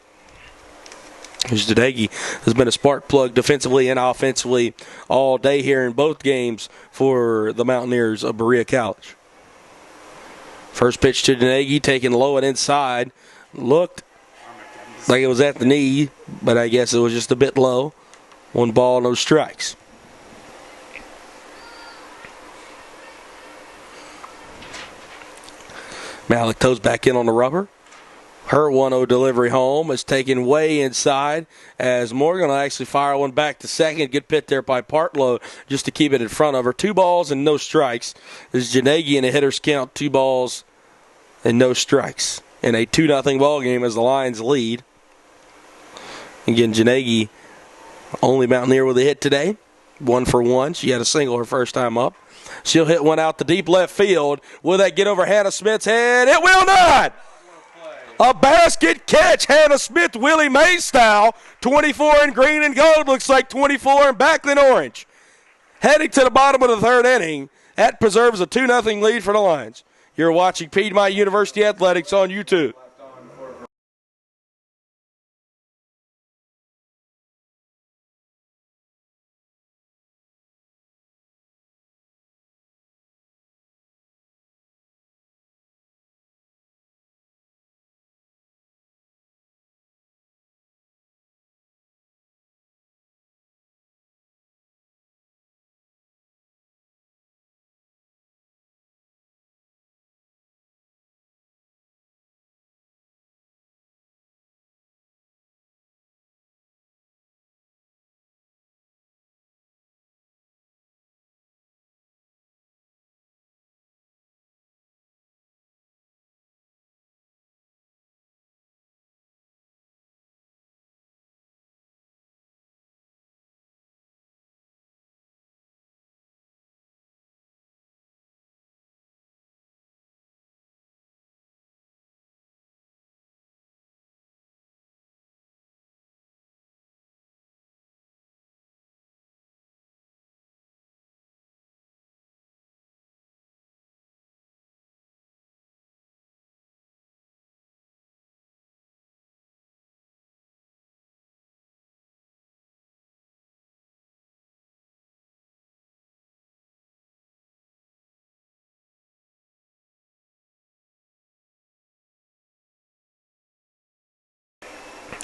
Janagi has been a spark plug defensively and offensively all day here in both games for the Mountaineers of Berea College. First pitch to Janagi, taken low and inside. Looked like it was at the knee, but I guess it was just a bit low. 1 ball, no strikes. Malik toes back in on the rubber. Her 1-0 delivery home is taken way inside as Morgan will actually fire one back to second. Good pitch there by Partlow just to keep it in front of her. 2 balls and no strikes. This is Janagi in a hitter's count. 2 balls and no strikes. In a 2-0 ball game as the Lions lead. Again, Janagi, only Mountaineer with a hit today. 1 for 1. She had a single her first time up. She'll hit one out to deep left field. Will that get over Hannah Smith's head? It will not! A basket catch. Hannah Smith, Willie Mays style. 24 in green and gold. Looks like 24 in Backlund orange. Heading to the bottom of the 3rd inning. That preserves a 2-0 lead for the Lions. You're watching Piedmont University Athletics on YouTube.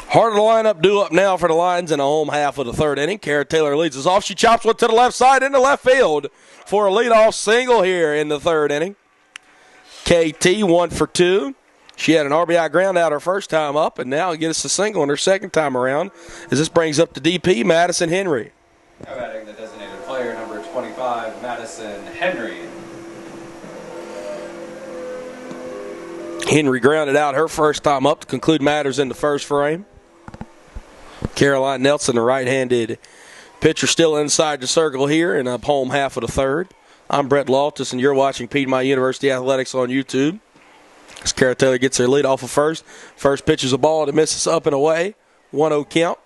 Heart of the lineup due up now for the Lions in the home half of the 3rd inning. Kara Taylor leads us off. She chops one to the left side into left field for a leadoff single here in the 3rd inning. KT 1 for 2. She had an RBI ground out her first time up, and now gets a single in her second time around as this brings up the DP, Madison Henry. Now batting the designated player, number 25, Madison Henry. Henry grounded out her first time up to conclude matters in the first frame. Caroline Nelson, the right-handed pitcher, still inside the circle here in the home half of the third. I'm Brett Loftus, and you're watching Piedmont University Athletics on YouTube. As Kara Taylor gets her lead off of first. First pitch is a ball that misses up and away. 1-0 count.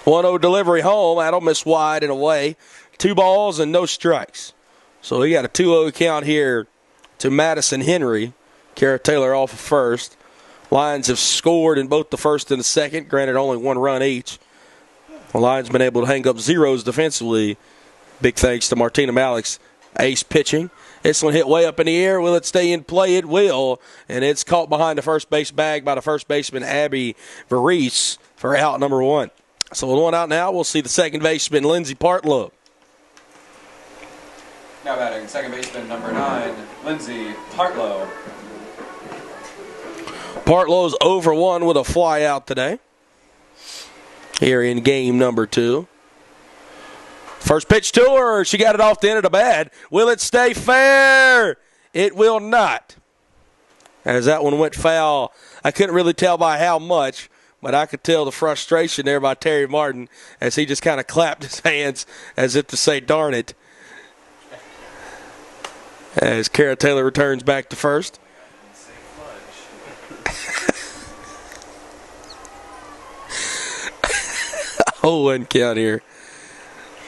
One-0 delivery home. That'll miss wide and away. 2 balls and no strikes. So we got a 2-0 count here to Madison Henry. Kara Taylor off of first. Lions have scored in both the first and the second. Granted, only 1 run each. The Lions been able to hang up zeros defensively. Big thanks to Martina Malik's ace pitching. This one hit way up in the air. Will it stay in play? It will. And it's caught behind the first base bag by the first baseman, Abby Varese, for out number 1. So with 1 out now, we'll see the second baseman, Lindsey Partlow. Now batting second baseman number 9, Lindsey Partlow. Partlow's over 1 with a fly out today here in game number 2. First pitch to her. She got it off the end of the bat. Will it stay fair? It will not. As that one went foul, I couldn't really tell by how much, but I could tell the frustration there by Terry Martin as he just kind of clapped his hands as if to say, darn it. As Kara Taylor returns back to first. 0-1 count here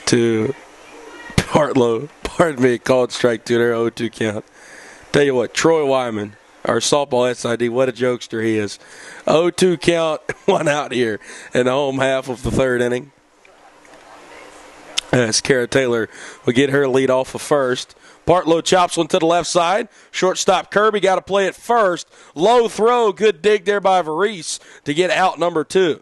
to Partlow. Pardon me, called strike 2 there, 0-2 count. Tell you what, Troy Wyman, our softball SID, what a jokester he is. 0-2 count, 1 out here in the home half of the third inning. As Kara Taylor will get her lead off of first. Partlow chops one to the left side. Shortstop Kirby got to play it first. Low throw, good dig there by Varese to get out number 2.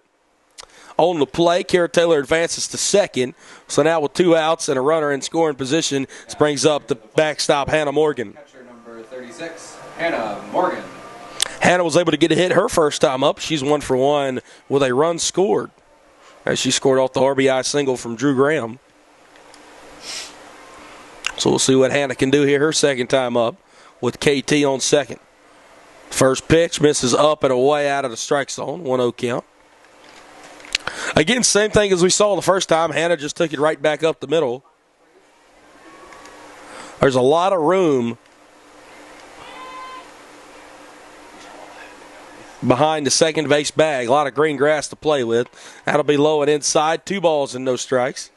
On the play, Kara Taylor advances to second. So now with 2 outs and a runner in scoring position, this brings up the backstop, Hannah Morgan. Catcher number 36, Hannah Morgan. Hannah was able to get a hit her first time up. She's 1 for 1 with a run scored, as she scored off the RBI single from Drew Graham. So we'll see what Hannah can do here her second time up with KT on second. First pitch misses up and away out of the strike zone, 1-0 count. Again, same thing as we saw the first time. Hannah just took it right back up the middle. There's a lot of room behind the second base bag. A lot of green grass to play with. That'll be low and inside. 2 balls and no strikes.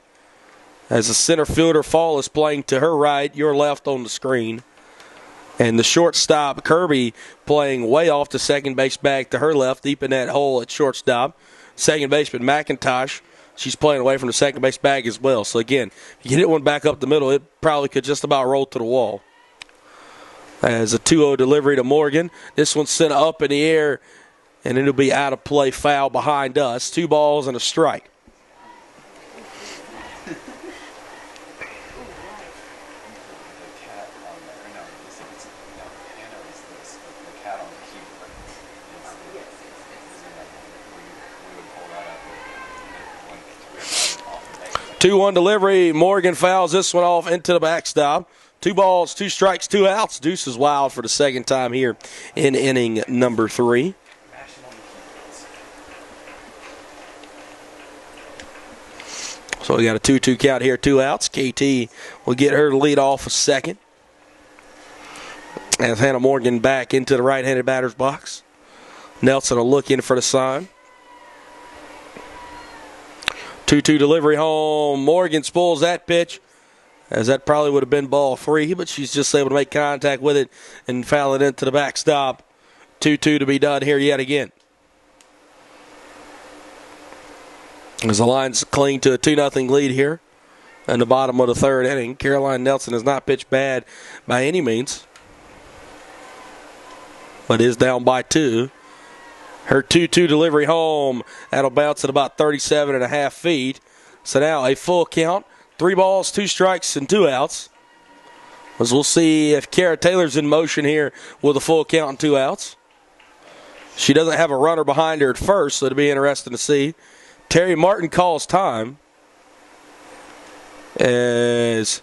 As the center fielder, Fall, is playing to her right, your left on the screen. And the shortstop, Kirby, playing way off the second base bag to her left, deep in that hole at shortstop. Second baseman, McIntosh, she's playing away from the second base bag as well. So, again, if you hit one back up the middle, it probably could just about roll to the wall. As a 2-0 delivery to Morgan. This one's sent up in the air, and it'll be out of play, foul behind us. 2 balls and a strike. Two-one delivery. Morgan fouls this one off into the backstop. 2 balls, 2 strikes, 2 outs. Deuce is wild for the second time here in inning number 3. So we got a 2-2 count here, 2 outs. KT will get her lead off a second. As Hannah Morgan back into the right-handed batter's box. Nelson will look in for the sign. 2-2 delivery home. Morgan spoils that pitch, as that probably would have been ball 3, but she's just able to make contact with it and foul it into the backstop. 2-2 to be done here yet again. As the Lions cling to a 2-0 lead here in the bottom of the third inning. Caroline Nelson has not pitched bad by any means, but is down by 2. Her 2-2 delivery home, that'll bounce at about 37.5 feet. So now a full count, 3 balls, 2 strikes, and 2 outs. As we'll see if Kara Taylor's in motion here with a full count and 2 outs. She doesn't have a runner behind her at first, so it'll be interesting to see. Terry Martin calls time as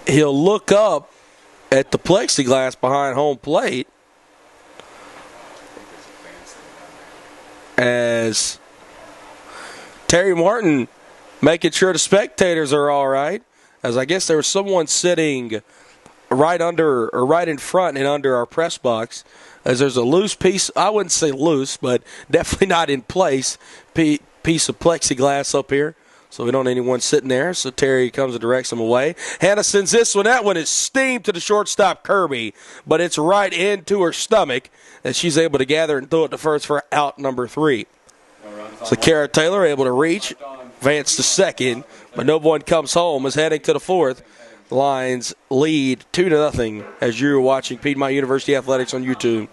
he'll look up at the plexiglass behind home plate as Terry Martin making sure the spectators are all right, as I guess there was someone sitting right under or right in front and under our press box, as there's a loose piece, I wouldn't say loose, but definitely not in place, piece of plexiglass up here. So we don't need anyone sitting there. So Terry comes and directs him away. Hannah sends this one. That one is steamed to the shortstop, Kirby. But it's right into her stomach as she's able to gather and throw it to first for out number 3. So Kara Taylor able to reach, advance to second. But no one comes home as heading to the 4th. The Lions lead 2-0 as you're watching Piedmont University Athletics on YouTube.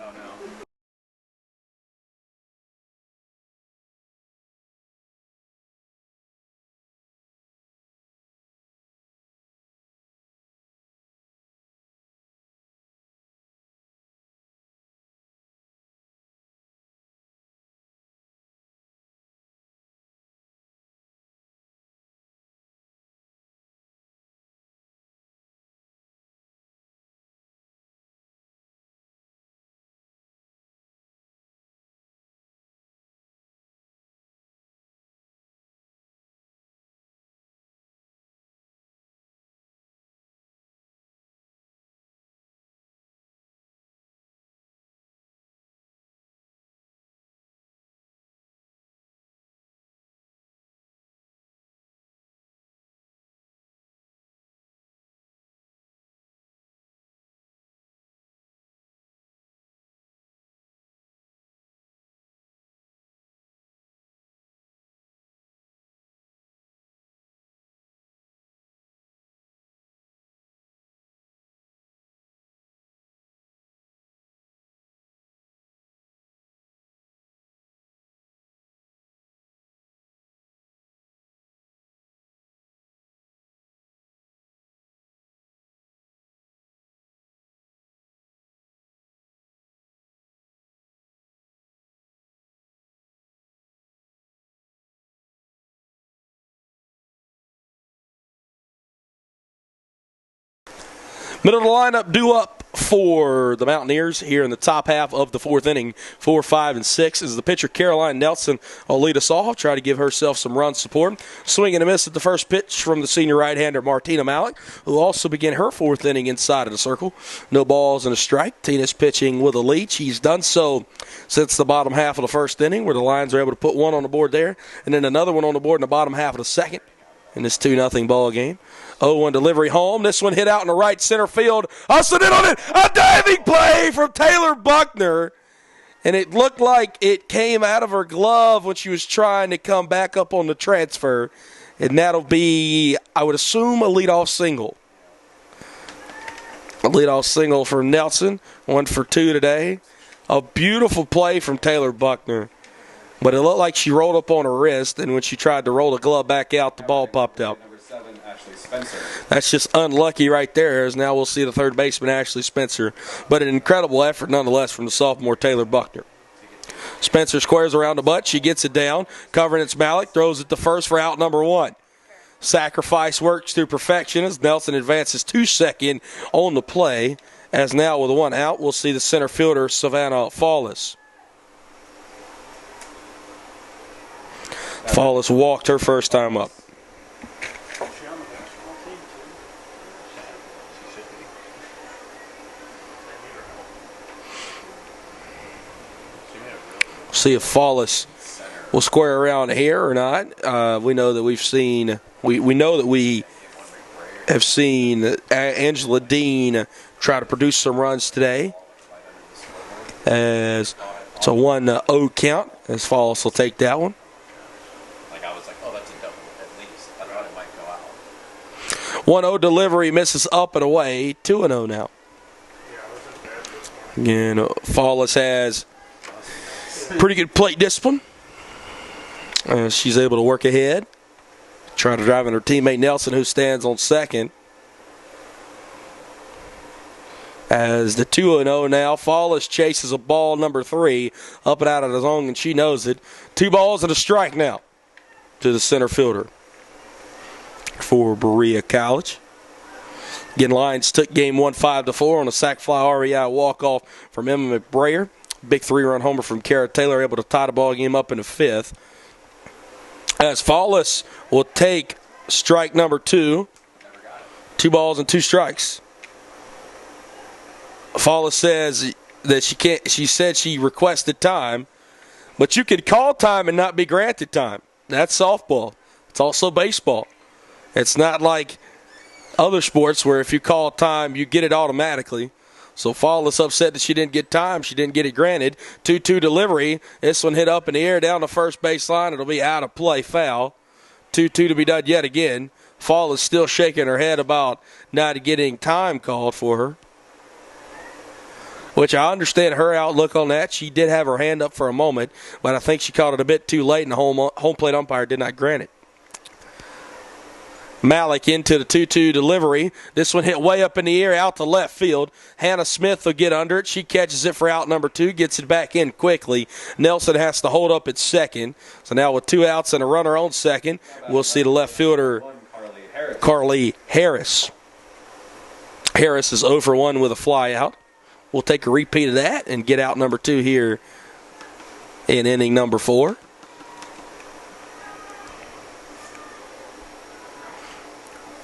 Middle of the lineup due up for the Mountaineers here in the top half of the 4th inning. 4, 5, and 6 as the pitcher Caroline Nelson will lead us off, try to give herself some run support. Swing and a miss at the first pitch from the senior right-hander Martina Malik, who will also begin her 4th inning inside of the circle. No balls and a strike. Tina's pitching with a lead. She's done so since the bottom half of the 1st inning, where the Lions are able to put one on the board there, and then another one on the board in the bottom half of the 2nd in this 2-0 ball game. 0-1 delivery home. This one hit out in the right center field. Hustled in on it. A diving play from Taylor Buckner. And it looked like it came out of her glove when she was trying to come back up on the transfer. And that'll be, I would assume, a leadoff single. A leadoff single for Nelson. 1 for 2 today. A beautiful play from Taylor Buckner. But it looked like she rolled up on her wrist, and when she tried to roll the glove back out, the ball popped out. That's just unlucky right there, as now we'll see the third baseman, Ashley Spencer. But an incredible effort nonetheless from the sophomore Taylor Buckner. Spencer squares around the butt. She gets it down. Covering its Malik, throws it to first for out number 1. Sacrifice works to perfection as Nelson advances to second on the play. As now with 1 out, we'll see the center fielder, Savannah Fallis. Fallis walked her first time up. See if Fallis will square around here or not. We know that we've seen. We know that we have seen Angela Dean try to produce some runs today. As it's a 1-0 count, as Fallis will take that one. 1-0 delivery misses up and away. 2-0 now. Again, Fallis has pretty good plate discipline. She's able to work ahead. Trying to drive in her teammate Nelson, who stands on second. As the 2-0 now, Fallis chases a ball number 3 up and out of the zone, and she knows it. 2 balls and a strike now to the center fielder for Berea College. Again, Lions took game 1 5-4 on a sac fly REI walk-off from Emma McBrayer. Big 3-run homer from Kara Taylor, able to tie the ball game up in the 5th. As Fallis will take strike number 2. 2 balls and 2 strikes. Fallis says that she said she requested time, but you could call time and not be granted time. That's softball. It's also baseball. It's not like other sports where if you call time, you get it automatically. So Fallis upset that she didn't get time. She didn't get it granted. 2-2 delivery. This one hit up in the air down the first baseline. It'll be out of play, foul. 2-2 to be done yet again. Fallis still shaking her head about not getting time called for her, which I understand her outlook on that. She did have her hand up for a moment, but I think she called it a bit too late, and the home plate umpire did not grant it. Malik into the 2-2 delivery. This one hit way up in the air out to left field. Hannah Smith will get under it. She catches it for out number 2, gets it back in quickly. Nelson has to hold up at second. So now with 2 outs and a runner on second, we'll see the left fielder, Carly Harris. Harris is 0 for 1 with a fly out. We'll take a repeat of that and get out number 2 here in inning number 4.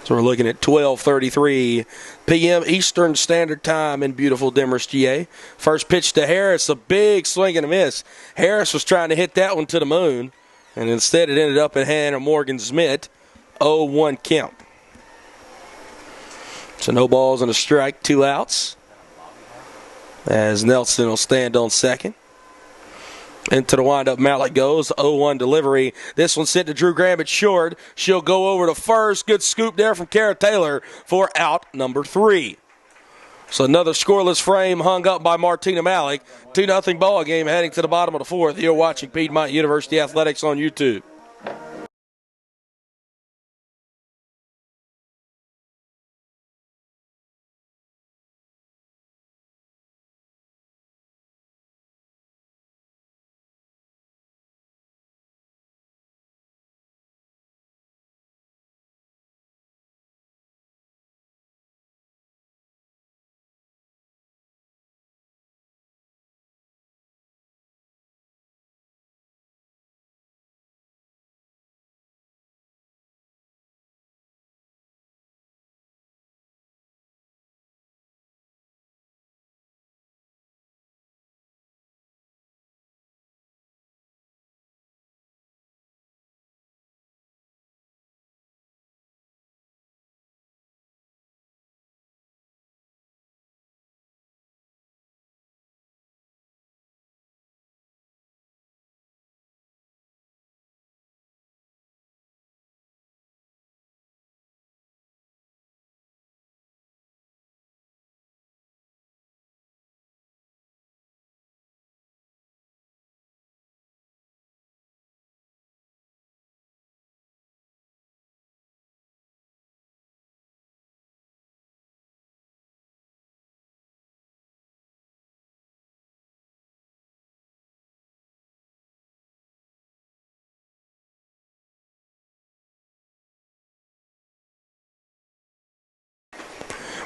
So we're looking at 12:33 p.m. Eastern Standard Time in beautiful Demorest, GA. First pitch to Harris, a big swing and a miss. Harris was trying to hit that one to the moon, and instead it ended up in hand of Morgan Smith. 0-1 count. So no balls and a strike, 2 outs. As Nelson will stand on second. Into the windup, Malik goes. 0-1 delivery. This one sent to Drew Graham at short. She'll go over to first. Good scoop there from Kara Taylor for out number 3. So another scoreless frame hung up by Martina Malik. 2-0 ball game heading to the bottom of the 4th. You're watching Piedmont University Athletics on YouTube.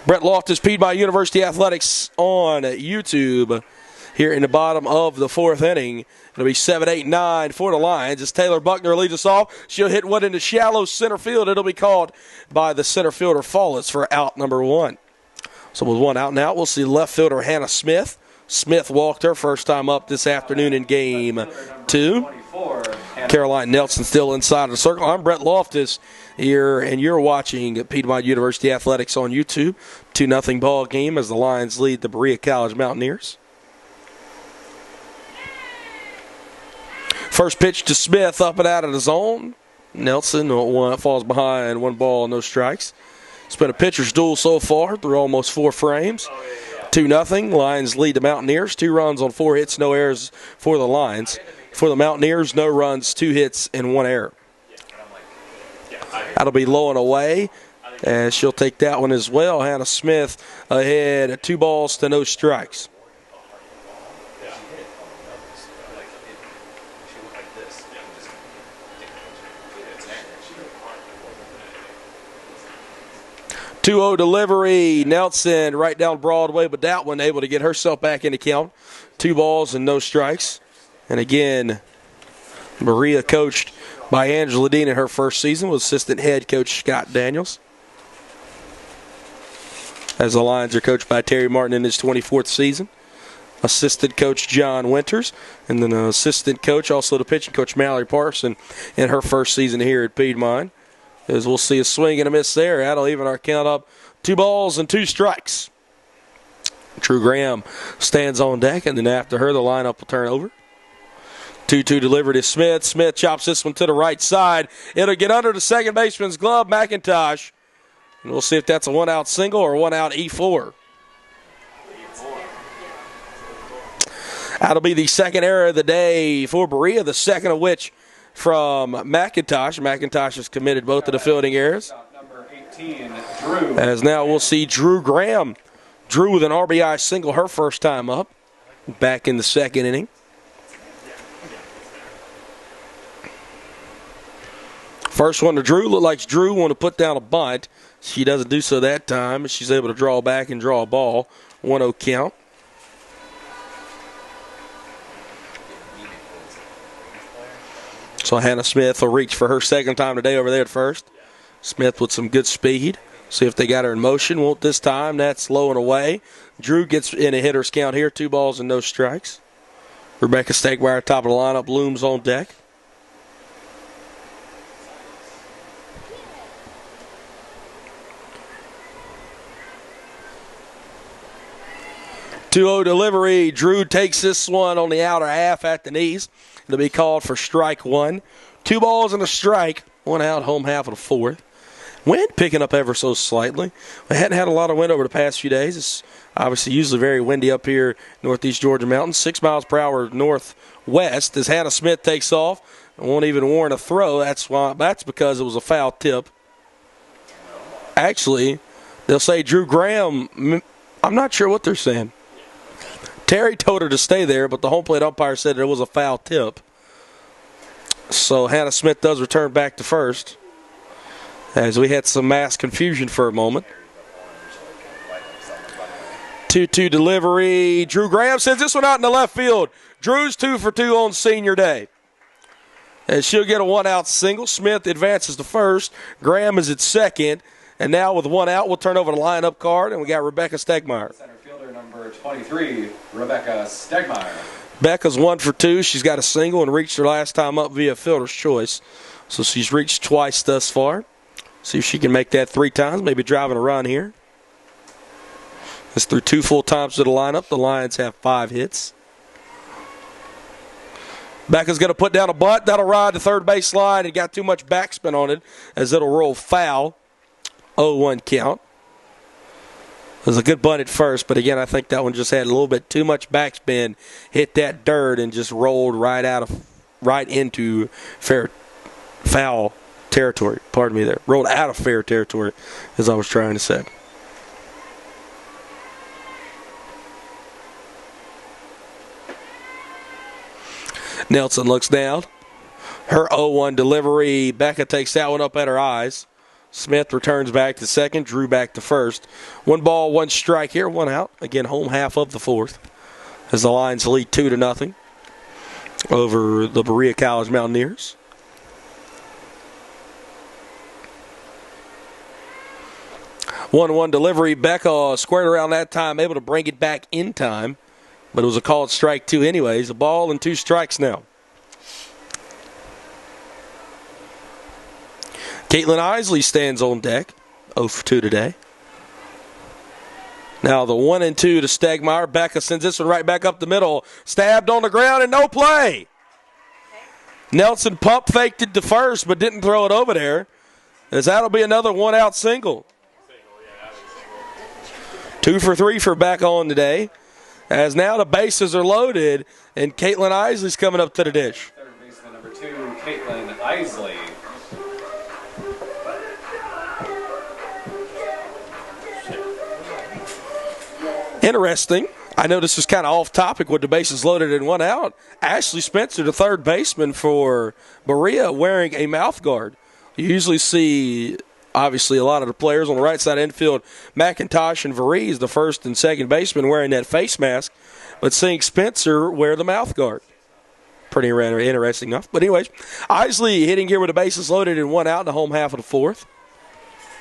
Brett Loftus, Piedmont University Athletics on YouTube here in the bottom of the 4th inning. It'll be 7-8-9 for the Lions as Taylor Buckner leads us off. She'll hit one into shallow center field. It'll be called by the center fielder Fallis for out number 1. So with 1 out and out, we'll see left fielder Hannah Smith. Smith walked her first time up this afternoon in game 2. Caroline Nelson still inside of the circle. I'm Brett Loftus here, and you're watching Piedmont University Athletics on YouTube. 2-0 ball game as the Lions lead the Berea College Mountaineers. First pitch to Smith, up and out of the zone. Nelson falls behind, 1 ball, no strikes. It's been a pitcher's duel so far through almost 4 frames. 2-0. Lions lead the Mountaineers. 2 runs on 4 hits, no errors for the Lions. For the Mountaineers, no runs, 2 hits, and 1 error. That'll be low and away, and she'll take that one as well. Hannah Smith ahead, 2 balls to no strikes. 2-0 delivery. Nelson right down Broadway, but that one able to get herself back in the count. 2 balls and no strikes. And again, Berea coached by Angela Dean in her first season with assistant head coach Scott Daniels. As the Lions are coached by Terry Martin in his 24th season. Assistant coach John Winters, and then assistant coach, also the pitching coach Mallory Parson in her first season here at Piedmont. As we'll see a swing and a miss there. That'll even our count up. 2 balls and 2 strikes. Drew Graham stands on deck, and then after her, the lineup will turn over. 2-2 delivered to Smith. Smith chops this one to the right side. It'll get under the second baseman's glove, McIntosh. And we'll see if that's a 1-out single or 1-out E4. That'll be the second error of the day for Berea, the second of which from McIntosh. McIntosh has committed both of the fielding errors. Number 18, Drew. As now we'll see Drew Graham. Drew with an RBI single her first time up. Back in the second inning. First one to Drew. Looked like Drew wanted to put down a bunt. She doesn't do so that time. She's able to draw back and draw a ball. 1-0 count. So Hannah Smith will reach for her second time today over there at first. Smith with some good speed. See if they got her in motion. Won't this time. That's low and away. Drew gets in a hitter's count here. 2 balls and no strikes. Rebecca Stegmeyer, top of the lineup, looms on deck. Two-0 delivery. Drew takes this one on the outer half at the knees. It'll be called for strike 1. 2 balls and a strike. 1 out, home half of the 4th. Wind picking up ever so slightly. We hadn't had a lot of wind over the past few days. It's obviously usually very windy up here northeast Georgia mountains. 6 miles per hour northwest as Hannah Smith takes off. And won't even warrant a throw. That's because it was a foul tip. Actually, they'll say Drew Graham. I'm not sure what they're saying. Terry told her to stay there, but the home plate umpire said it was a foul tip. So Hannah Smith does return back to first, as we had some mass confusion for a moment. 2-2 delivery. Drew Graham sends this one out in the left field. Drew's 2 for 2 on senior day. And she'll get a 1-out single. Smith advances to first. Graham is at second. And now with 1 out, we'll turn over the lineup card, and we got Rebecca Stegmeyer. Center fielder number 23, Rebecca Stegmeyer. Becca's 1 for 2. She's got a single and reached her last time up via fielder's choice. So she's reached twice thus far. See if she can make that 3 times, maybe driving a run here. It's through 2 full times to the lineup. The Lions have 5 hits. Becca's going to put down a bunt. That'll ride the third base line. It got too much backspin on it as it'll roll foul. 0-1 count. It was a good bunt at first, but again, I think that one just had a little bit too much backspin, hit that dirt, and just rolled right into foul territory. Pardon me there. Rolled out of fair territory, as I was trying to say. Nelson looks down. Her 0-1 delivery. Becca takes that one up at her eyes. Smith returns back to second. Drew back to first. 1 ball, 1 strike here. 1 out. Again, home half of the 4th. As the Lions lead 2-0 over the Berea College Mountaineers. One delivery. Becca squared around that time, able to bring it back in time. But it was a called strike 2 anyways. A ball and 2 strikes now. Caitlin Isley stands on deck. 0 for 2 today. Now the 1-2 to Stegmeyer. Becca sends this one right back up the middle. Stabbed on the ground and no play. Nelson pump faked it to first but didn't throw it over there. As that'll be another 1-out single. 2 for 3 for Becca on today. As now the bases are loaded and Caitlin Isley's coming up to the dish. Third baseman number 2, Caitlin Isley. Interesting. I know this is kind of off topic with the bases loaded and 1 out. Ashley Spencer, the third baseman for Berea, wearing a mouth guard. You usually see obviously a lot of the players on the right side of infield, McIntosh and Varese, the first and second baseman, wearing that face mask, but seeing Spencer wear the mouth guard. Pretty interesting enough. But anyways, Isley hitting here with the bases loaded and 1 out in the home half of the fourth.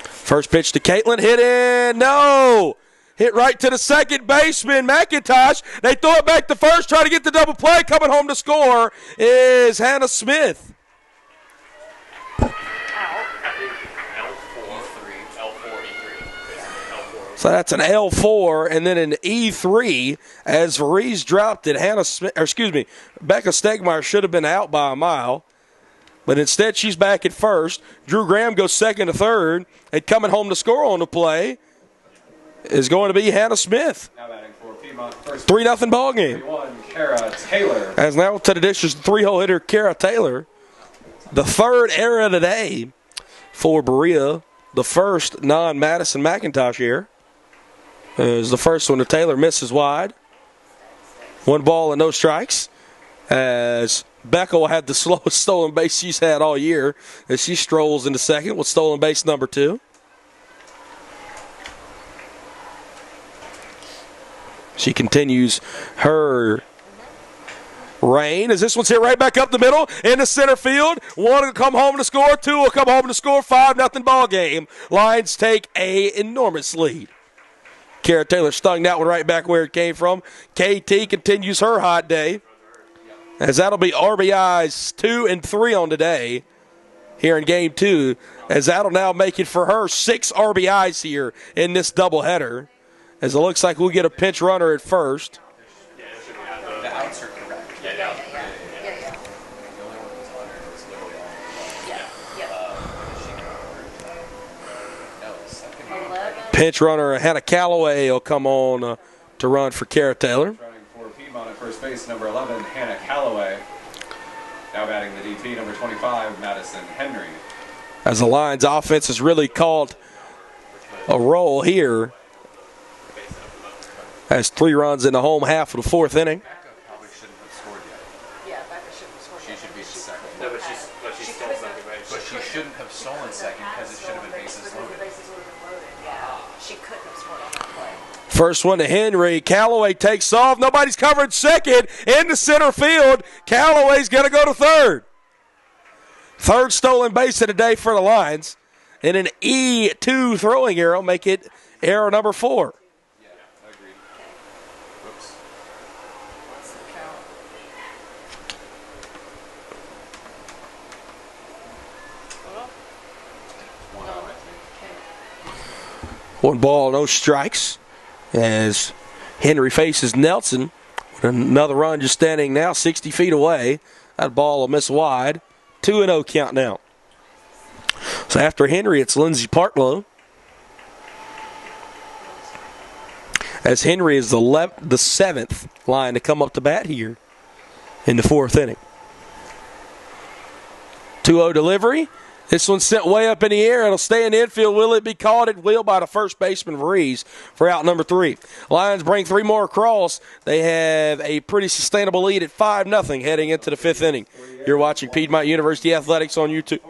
First pitch to Caitlin, hit in, no! Hit right to the second baseman, McIntosh. They throw it back to first, try to get the double play. Coming home to score is Hannah Smith. So that's an L4 and then an E3 as Varese dropped it. Becca Stegmeyer should have been out by a mile, but instead she's back at first. Drew Graham goes second to third, and coming home to score on the play is going to be Hannah Smith. Now batting for Piedmont, first 3-0 ball game. Kara Taylor. As now to the dish is 3-hole hitter Kara Taylor. The third error today for Berea. The first non-Madison McIntosh error. Is the first one that Taylor misses wide. 1 ball and no strikes. As Becca will have the slowest stolen base she's had all year as she strolls into second with stolen base number 2. She continues her reign as this one's hit right back up the middle into center field. 1 will come home to score, 2 will come home to score. 5-0 ball game. Lions take an enormous lead. Kara Taylor stung that one right back where it came from. KT continues her hot day, as that'll be RBIs 2 and 3 on today here in game 2, as that'll now make it for her 6 RBIs here in this doubleheader, as it looks like we'll get a pinch runner at first. The outs are correct. Yeah. Pinch runner Hannah Calloway will come on to run for Kara Taylor. Running for Piedmont at first base, number 11, Hannah Calloway. Now batting the DP, number 25, Madison Henry. As the Lions offense has really called a roll here, has 3 runs in the home half of the 4th inning. Becca probably shouldn't have scored yet. Yeah, Becca shouldn't have scored. She should be in second. No, but she stole second base. But she shouldn't have stolen second because it should have been bases Because the loaded. bases would have been loaded, yeah. She couldn't have scored on that play. First one to Henry. Calloway takes off. Nobody's covering second. Into center field. Calloway's going to go to third. Third stolen base of the day for the Lions. And an E2 throwing arrow make it error number 4. Yeah, agreed. Whoops. What's the count? One out, I think. 1 ball, no strikes. As Henry faces Nelson with another run just standing now 60 feet away. That ball will miss wide. 2-0 count now. So after Henry, it's Lindsey Partlow. As Henry is the 7th line to come up to bat here in the 4th inning. 2-0 delivery. This one's sent way up in the air. It'll stay in the infield. Will it be caught? It will by the first baseman, Varese, for out number 3. Lions bring 3 more across. They have a pretty sustainable lead at 5-0 heading into the 5th inning. You're watching Piedmont University Athletics on YouTube.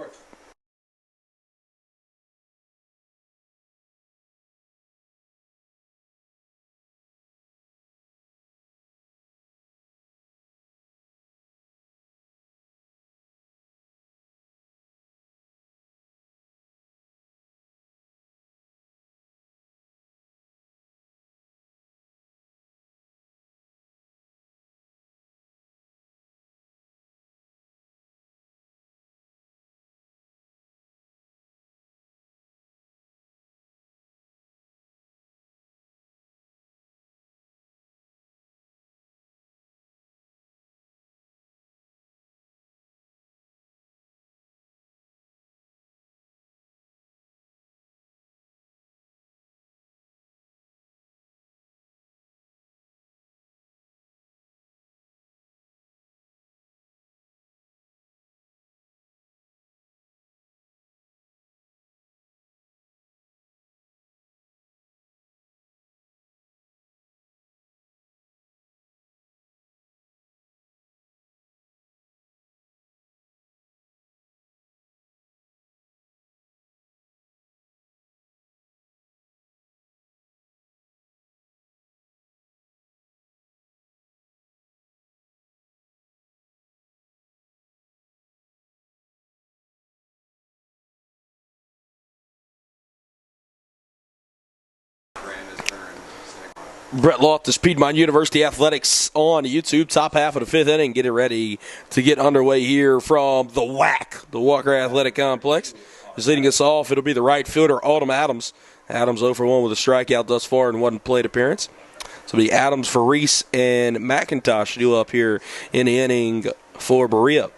Brett Loftus, Piedmont University Athletics on YouTube. Top half of the fifth inning. Get it ready to get underway here from the WAC, the Walker Athletic Complex. Is leading us off. It'll be the right fielder, Autumn Adams. Adams 0 for 1 with a strikeout thus far and one plate appearance. So it'll be Adams for Reese and McIntosh due up here in the inning for Berea.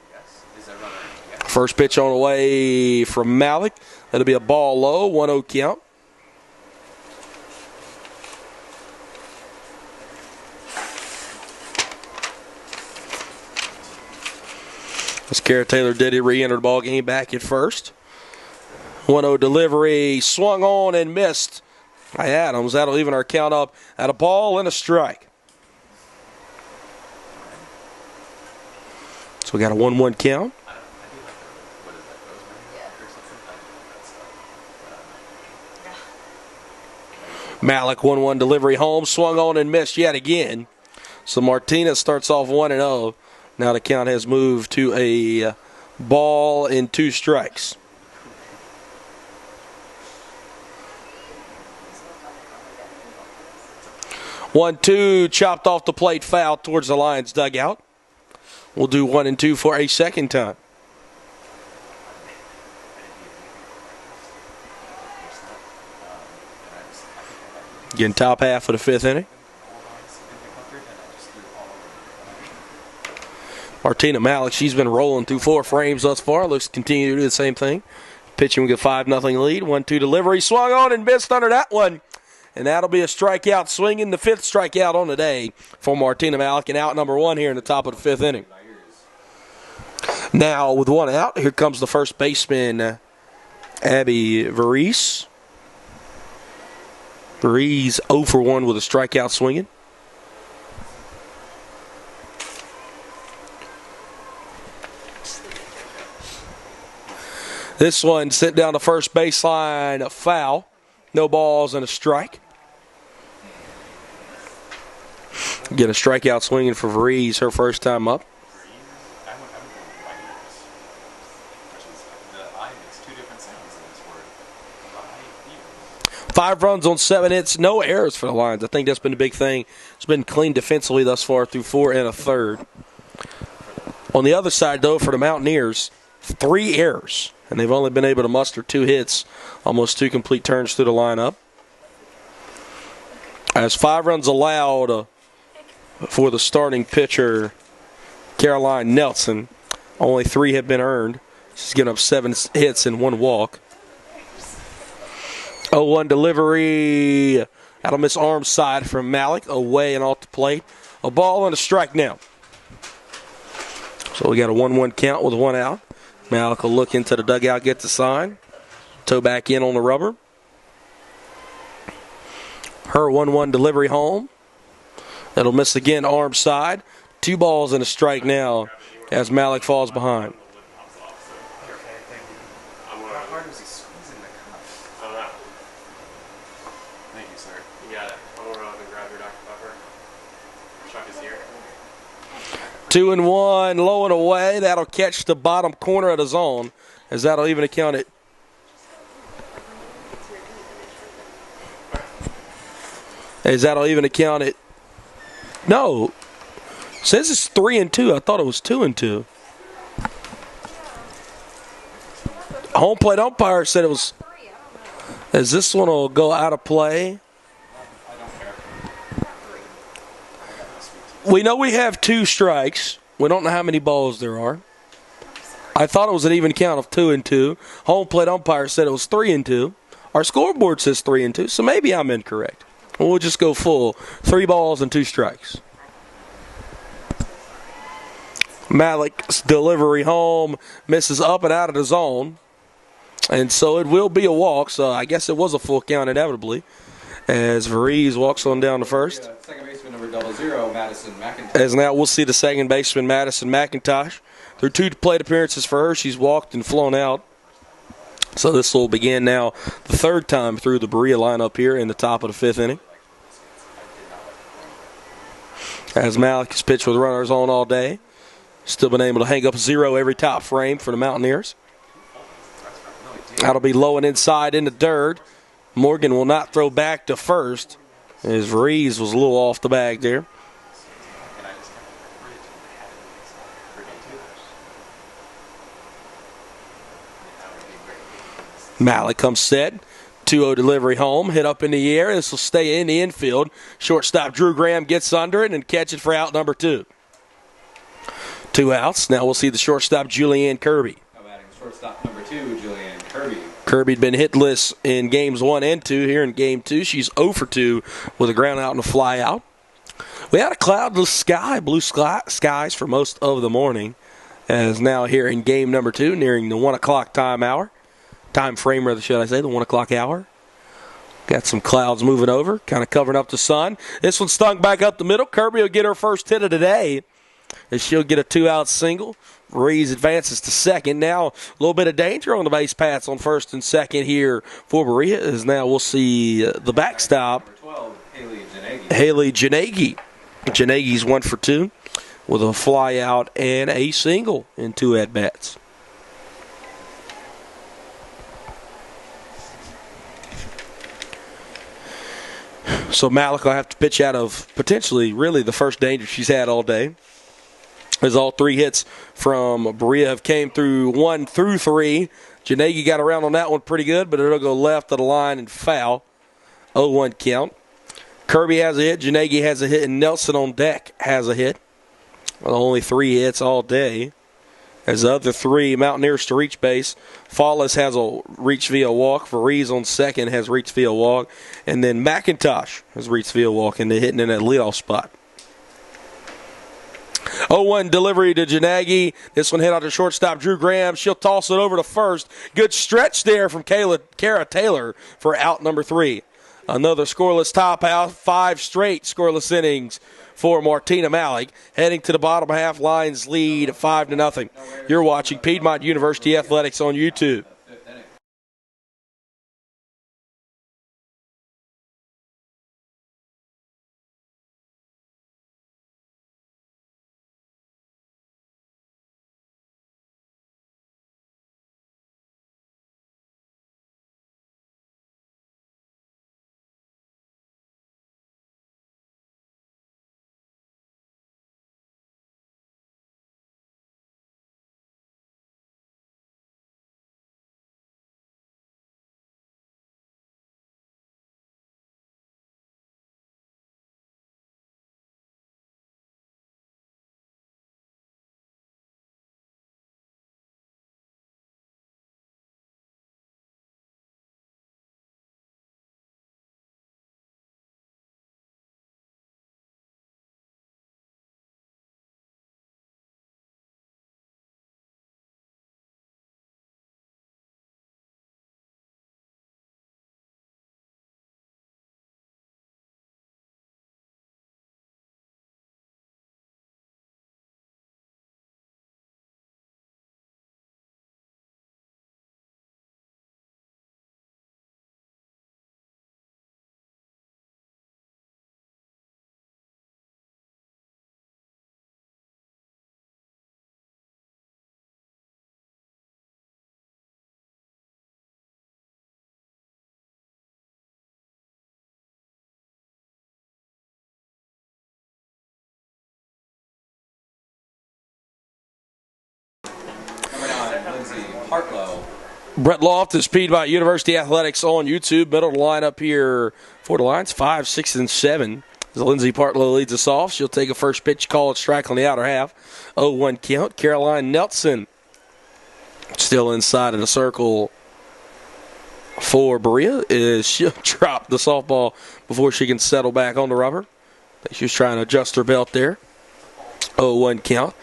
First pitch on the way from Malik. That'll be a ball low, 1-0 count. As Kara Taylor did it, re-entered the ball game back at first. 1-0 delivery, swung on and missed by Adams. That'll even our count up at a ball and a strike. So we got a 1-1 count. Malik 1-1 delivery home, swung on and missed yet again. So Martinez starts off 1-0. Now the count has moved to a ball and 2 strikes. One-two, chopped off the plate, foul towards the Lions dugout. We'll do 1-2 for a second time. Again, top half of the fifth inning. Martina Malik, she's been rolling through 4 frames thus far. Looks to continue to do the same thing. Pitching with a 5-0 lead. 1-2 delivery. Swung on and missed under that one. And that'll be a strikeout swinging. The 5th strikeout on the day for Martina Malik. And out number 1 here in the top of the 5th inning. Now with 1 out, here comes the first baseman, Abby Varese. Varese 0 for 1 with a strikeout swinging. This one sent down the first baseline, a foul. No balls and a strike. Get a strikeout swinging for Varese, her first time up. Five runs on 7 hits, no errors for the Lions. I think that's been the big thing. It's been clean defensively thus far through 4 1/3. On the other side, though, for the Mountaineers, 3 errors. And they've only been able to muster 2 hits, almost 2 complete turns through the lineup. As 5 runs allowed for the starting pitcher, Caroline Nelson, only 3 have been earned. She's given up 7 hits and 1 walk. 0-1 delivery. That'll miss arm side from Malik, away and off the plate. A ball and a strike now. So we got a 1-1 count with 1 out. Malik will look into the dugout, get the sign. Toe back in on the rubber. Her 1-1 delivery home. That'll miss again, arm side. 2 balls and a strike now as Malik falls behind. Thank you, sir. You got it. I'll run up and grab your Dr. Pepper. Chuck is here. 2-1, low and away. That'll catch the bottom corner of the zone, as that'll even account it. As that'll even account it. No, says it's 3-2. I thought it was 2-2. Home plate umpire said it was. As this one will go out of play. We know we have 2 strikes. We don't know how many balls there are. I thought it was an even count of 2-2. Home plate umpire said it was 3-2. Our scoreboard says 3-2, so maybe I'm incorrect. We'll just go full. 3 balls and 2 strikes. Malik's delivery home misses up and out of the zone. And so it will be a walk, so I guess it was a full count inevitably. As Varese walks on down to first. Second baseman number 00, Madison McIntosh. As now we'll see the second baseman, Madison McIntosh. Through 2 plate appearances for her, she's walked and flown out. So this will begin now the 3rd time through the Berea lineup here in the top of the 5th inning. As Malik has pitched with runners on all day. Still been able to hang up 0 every top frame for the Mountaineers. That'll be low and inside in the dirt. Morgan will not throw back to first, as Reeves was a little off the bag there. Malik comes set. 2-0 delivery home. Hit up in the air. This will stay in the infield. Shortstop Drew Graham gets under it and catches for out number 2. 2 outs. Now we'll see the shortstop Julianne Kirby. Batting shortstop number 2, Julianne Kirby. Kirby'd been hitless in games 1 and 2. Here in game 2, she's 0 for 2 with a ground out and a fly out. We had a cloudless sky, blue skies for most of the morning. As now here in game number 2, nearing the 1 o'clock time frame, rather, should I say, the 1 o'clock hour. Got some clouds moving over, kind of covering up the sun. This one stung back up the middle. Kirby will get her first hit of the day, as she'll get a 2-out single. Reeves advances to second. Now a little bit of danger on the base paths on first and second here for Berea, as now we'll see the backstop. Number 12, Haley Janagi. Janagi's 1 for 2 with a fly out and a single in 2 at-bats. So Malik will have to pitch out of potentially really the first danger she's had all day, as all 3 hits from Berea have came through 1 through 3. Janagi got around on that one pretty good, but it'll go left of the line and foul. 0-1 count. Kirby has a hit, Janagi has a hit, and Nelson on deck has a hit. Well, only 3 hits all day. As the other 3 Mountaineers to reach base. Fallis has a reach via walk. Reeves on second has reached via walk. And then McIntosh has reached via walk and hitting in that leadoff spot. 0-1 delivery to Janagi. This one hit out to shortstop Drew Graham. She'll toss it over to first. Good stretch there from Kara Taylor for out number 3. Another scoreless top out. 5 straight scoreless innings for Martina Malik. Heading to the bottom half, Lions lead 5-0. You're watching Piedmont University Athletics on YouTube. Brett Loftus, Piedmont University Athletics on YouTube. Middle of the lineup here for the Lions, 5, 6, and 7. As Lindsay Partlow leads us off, she'll take a first pitch, call it strike on the outer half. 0-1 count. Caroline Nelson still inside of the circle for Berea. She'll drop the softball before she can settle back on the rubber. I think she was trying to adjust her belt there. 0-1 count,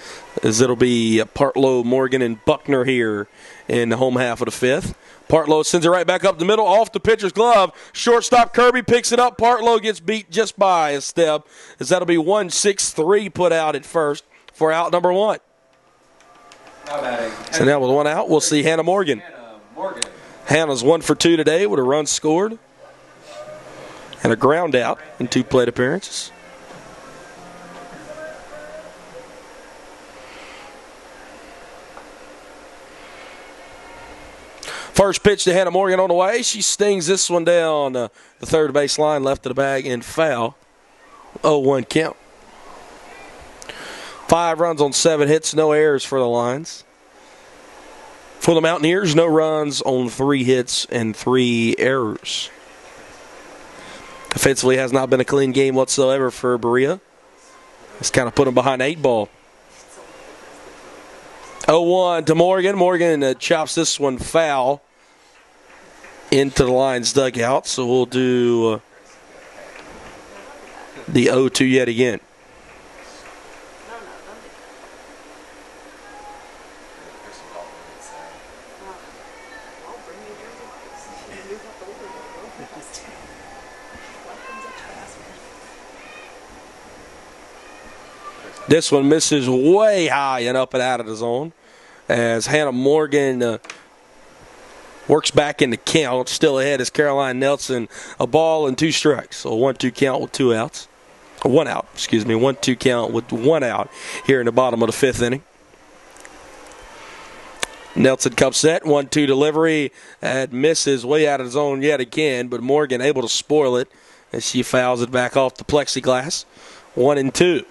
as it'll be Partlow, Morgan, and Buckner here in the home half of the 5th. Partlow sends it right back up the middle, off the pitcher's glove. Shortstop Kirby picks it up. Partlow gets beat just by a step, as that'll be 1-6-3 put out at first for out number 1. So now with 1 out, we'll see Hannah Morgan. Hannah's 1 for 2 today with a run scored and a ground out in 2 plate appearances. First pitch to Hannah Morgan on the way. She stings this one down the third base line, left of the bag, and foul. 0-1 count. 5 runs on 7 hits, no errors for the Lions. For the Mountaineers, no runs on 3 hits and 3 errors. Offensively, has not been a clean game whatsoever for Berea. It's kind of put them behind 8 ball. 0-1 to Morgan. Morgan chops this one foul into the Lions dugout. So we'll do the 0-2 yet again. This one misses way high and up and out of the zone as Hannah Morgan works back in the count. Still ahead is Caroline Nelson. A ball and 2 strikes. So a 1-2 count with 2 outs. 1 out, excuse me. 1-2 count with 1 out here in the bottom of the 5th inning. Nelson comes set. 1-2 delivery. That misses way out of the zone yet again, but Morgan able to spoil it as she fouls it back off the plexiglass. 1-2.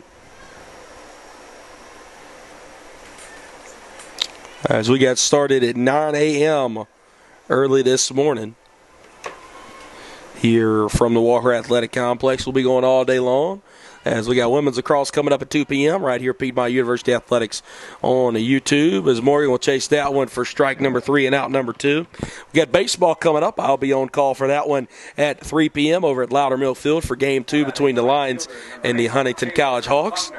As we got started at 9 a.m. early this morning here from the Walker Athletic Complex. We'll be going all day long as we got women's lacrosse coming up at 2 p.m. right here at Piedmont University Athletics on YouTube as Morgan will chase that one for strike number 3 and out number 2. We got baseball coming up. I'll be on call for that one at 3 p.m. over at Loudermill Field for game 2 between the Lions and the Huntington College Hawks.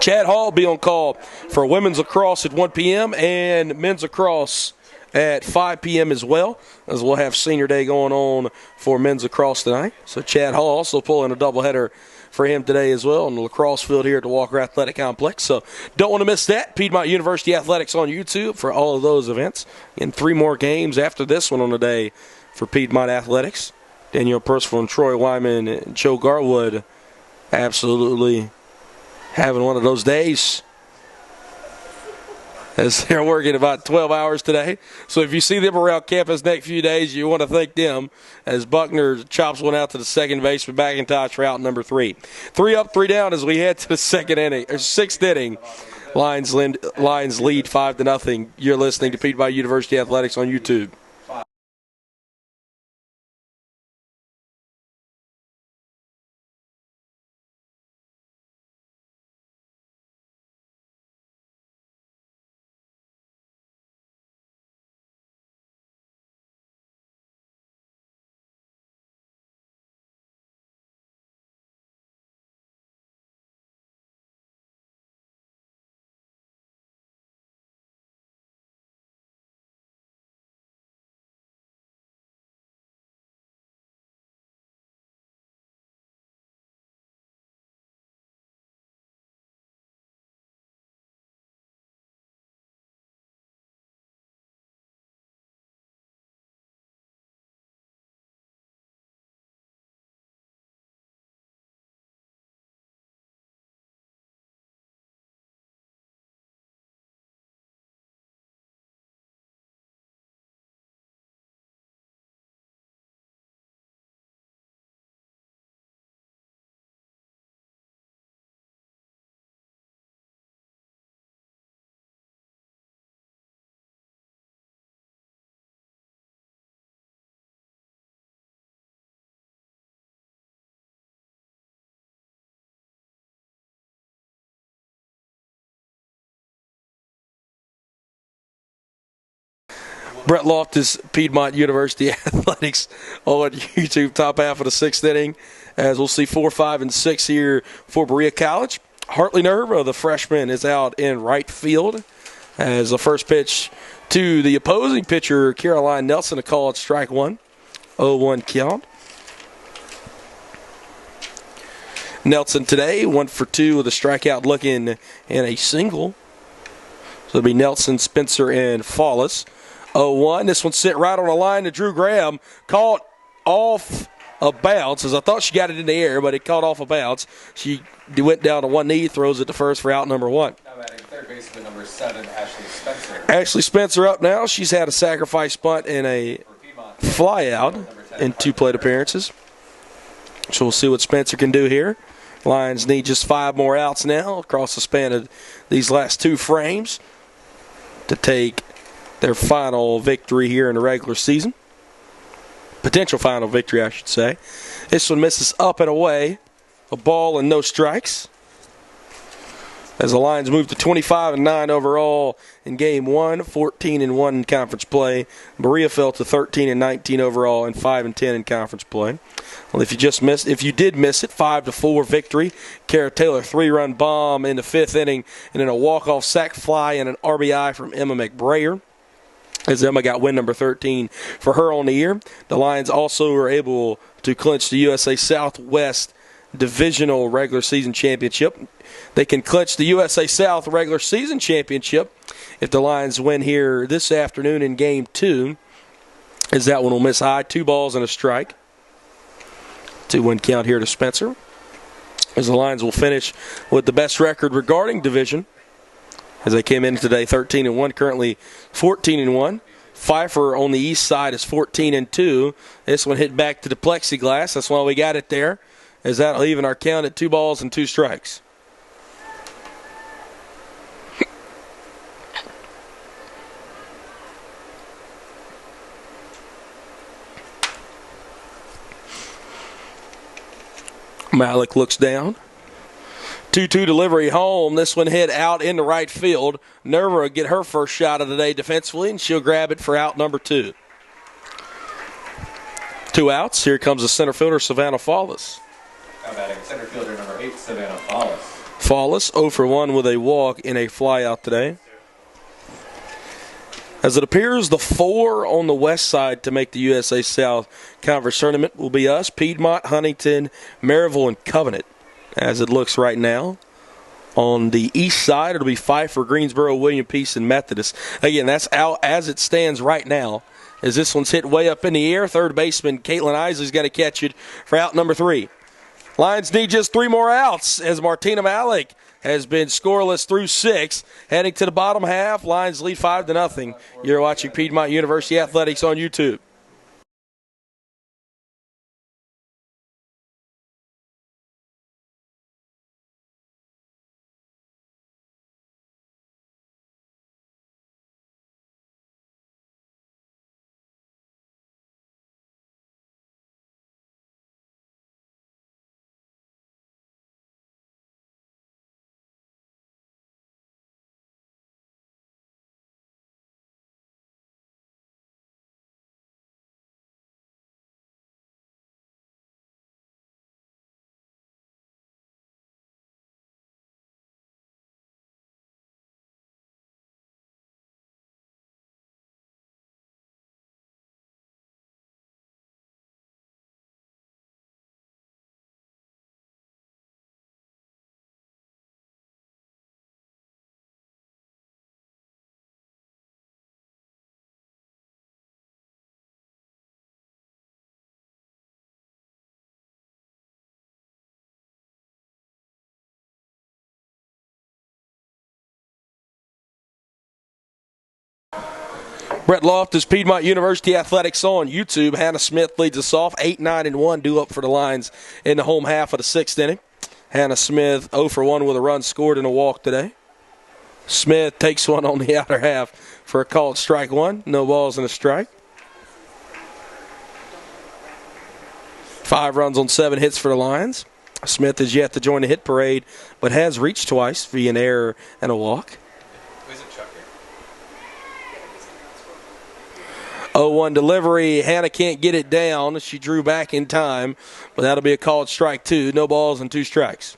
Chad Hall will be on call for women's lacrosse at 1 p.m. and men's lacrosse at 5 p.m. as well, as we'll have senior day going on for men's lacrosse tonight. So Chad Hall also pulling a doubleheader for him today as well on the lacrosse field here at the Walker Athletic Complex. So don't want to miss that. Piedmont University Athletics on YouTube for all of those events. And 3 more games after this one on the day for Piedmont Athletics. Danielle Percival and Troy Wyman and Joe Garwood absolutely having one of those days as they're working about 12 hours today. So if you see them around campus next few days, you want to thank them as Buckner chops one out to the second baseman McIntosh for out number 3. 3 up, 3 down as we head to the 6th inning. Lions lead 5-0. You're listening to Piedmont University Athletics on YouTube. Brett Loftus, Piedmont University Athletics on YouTube, top half of the 6th inning, as we'll see 4, 5, and 6 here for Berea College. Hartley Nerva, the freshman, is out in right field as the first pitch to the opposing pitcher, Caroline Nelson, a call at strike 1. 0-1 count. Nelson today, 1 for 2 with a strikeout looking and a single. So it'll be Nelson, Spencer, and Follis. 0-1. This one sit right on the line to Drew Graham. Caught off a bounce, as I thought she got it in the air, but it caught off a bounce. She went down to one knee, throws it to first for out number 1. Now batting third baseman number 7, Ashley Spencer. Ashley Spencer up now. She's had a sacrifice bunt and a fly out in 2 plate appearances. So we'll see what Spencer can do here. Lions need just 5 more outs now across the span of these last 2 frames to take their final victory here in the regular season. Potential final victory, I should say. This one misses up and away. A ball and no strikes. As the Lions move to 25-9 overall in Game 1, 14-1 in conference play. Berea fell to 13-19 overall and 5-10 in conference play. Well, if you did miss it, 5-4 victory. Kara Taylor 3-run bomb in the 5th inning, and then a walk-off sac fly and an RBI from Emma McBrayer, as Emma got win number 13 for her on the year. The Lions also were able to clinch the USA Southwest Divisional Regular Season Championship. They can clinch the USA South Regular Season Championship if the Lions win here this afternoon in Game 2, as that one will miss high. 2 balls and a strike. 2-1 count here to Spencer, as the Lions will finish with the best record regarding division, as they came in today 13-1, currently 14-1. Pfeiffer on the east side is 14-2. This one hit back to the plexiglass. That's why we got it there, as that'll even our count at 2 balls and 2 strikes. Malik looks down. 2-2 delivery home. This one hit out into right field. Nerva will get her first shot of the day defensively, and she'll grab it for out number 2. 2 outs. Here comes the center fielder, Savannah Fallis. Now batting center fielder number 8, Savannah Fallis. Fallis 0 for 1 with a walk and a fly out today. As it appears, the 4 on the west side to make the USA South Conference Tournament will be us, Piedmont, Huntington, Maryville, and Covenant, as it looks right now. On the east side, it'll be Pfeiffer, Greensboro, William Peace, and Methodist. Again, that's out as it stands right now, as this one's hit way up in the air. Third baseman Caitlin Isley's got to catch it for out number 3. Lions need just 3 more outs, as Martina Malik has been scoreless through 6. Heading to the bottom half, Lions lead 5-0. You're watching Piedmont University Athletics on YouTube. Brett Loftus, Piedmont University Athletics on YouTube. Hannah Smith leads us off. 8-9-1 due up for the Lions in the home half of the 6th inning. Hannah Smith 0 for 1 with a run scored and a walk today. Smith takes one on the outer half for a called strike 1. No balls and a strike. 5 runs on 7 hits for the Lions. Smith is yet to join the hit parade, but has reached twice via an error and a walk. 0-1 delivery. Hannah can't get it down. She drew back in time, but that'll be a called strike 2. No balls and 2 strikes.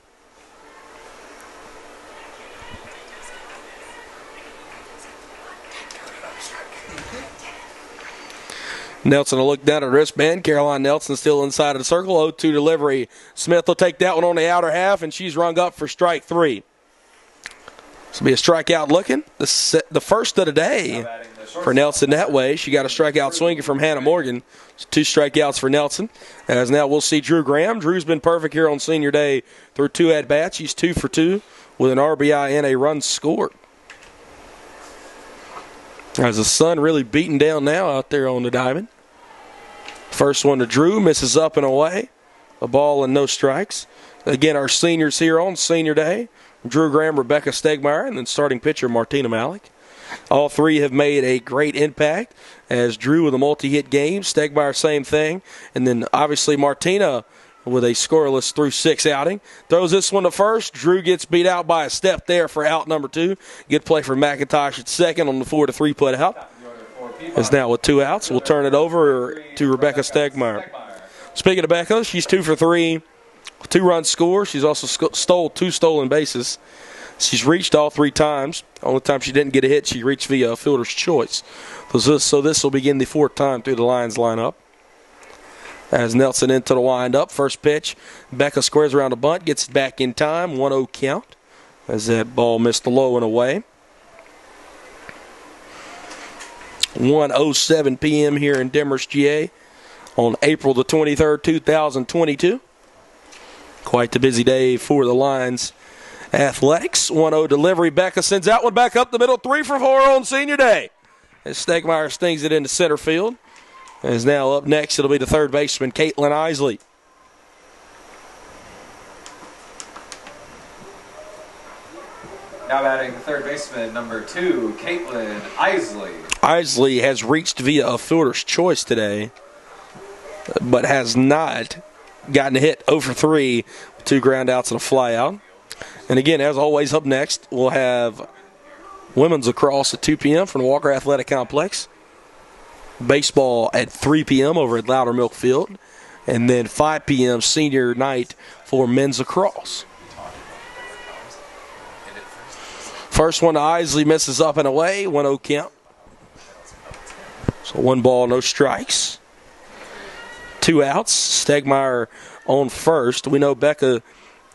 Nelson will look down at the wristband. Caroline Nelson still inside of the circle. 0-2 delivery. Smith will take that one on the outer half, and she's rung up for strike 3. This will be a strikeout looking. The first of the day for Nelson that way. She got a strikeout swinging from Hannah Morgan. 2 strikeouts for Nelson. As now we'll see Drew Graham. Drew's been perfect here on senior day through 2 at-bats. She's 2 for 2 with an RBI and a run scored. As the sun really beating down now out there on the diamond. First one to Drew, misses up and away. A ball and no strikes. Again, our seniors here on senior day. Drew Graham, Rebecca Stegmeyer, and then starting pitcher Martina Malik. All three have made a great impact, as Drew with a multi-hit game, Stegmeyer same thing, and then obviously Martina with a scoreless through 6 outing. Throws this one to first. Drew gets beat out by a step there for out number 2. Good play for McIntosh at second on the 4-3 put out. Is now with 2 outs. We'll turn it over to Rebecca Stegmeyer. Speaking of Becca, she's 2 for 3, 2-run score. She's also stole 2 stolen bases. She's reached all 3 times. Only time she didn't get a hit, she reached via fielder's choice. So this will begin the 4th time through the Lions lineup. As Nelson into the windup, first pitch. Becca squares around a bunt, gets it back in time. 1-0 count as that ball missed the low and away. 1:07 p.m. here in Demorest, GA on April the 23rd, 2022. Quite the busy day for the Lions Athletics. 1-0 delivery. Becca sends that one back up the middle. 3 for 4 on senior day. As Stegmeyer stings it into center field. As now up next, it'll be the third baseman, Caitlin Isley. Now batting the third baseman, number 2, Caitlin Isley. Isley has reached via a fielder's choice today, but has not gotten a hit. 0 for 3, 2 ground outs and a fly out. And again, as always, up next, we'll have women's lacrosse at 2 p.m. from the Walker Athletic Complex. Baseball at 3 p.m. over at Loudermilk Field. And then 5 p.m. senior night for men's lacrosse. First one to Isley, misses up and away. 1-0 count. So 1 ball, no strikes. 2 outs. Stegmeyer on first. We know Becca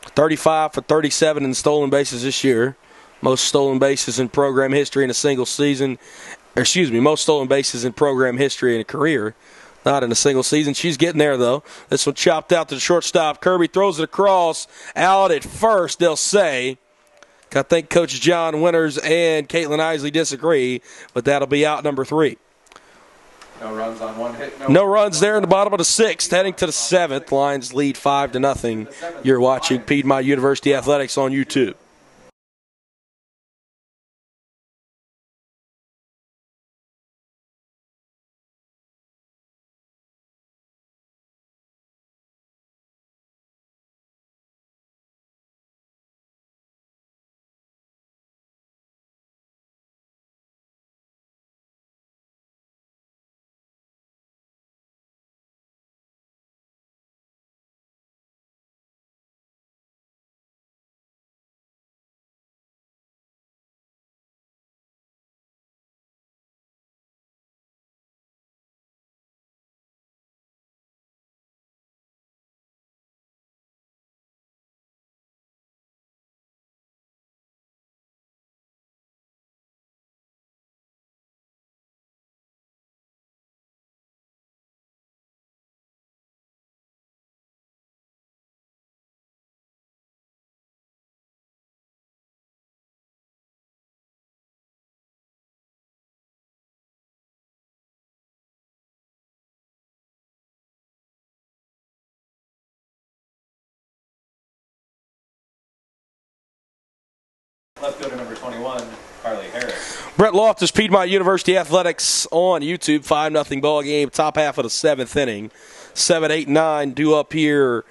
35 for 37 in stolen bases this year. Most stolen bases in program history in a single season. Most stolen bases in program history in a career. Not in a single season. She's getting there, though. This one chopped out to the shortstop. Kirby throws it across. Out at first, they'll say. I think Coach John Winters and Caitlin Isley disagree, but that'll be out number 3. No runs on 1 hit. No runs there in the bottom of the 6th. Heading to the 7th. Lions lead 5-0. You're watching Piedmont University Athletics on YouTube. Left fielder number 21, Carly Harris. Brett Loftus, Piedmont University Athletics on YouTube. 5-0 ball game. Top half of the 7th inning. 7, 8, 9 due up here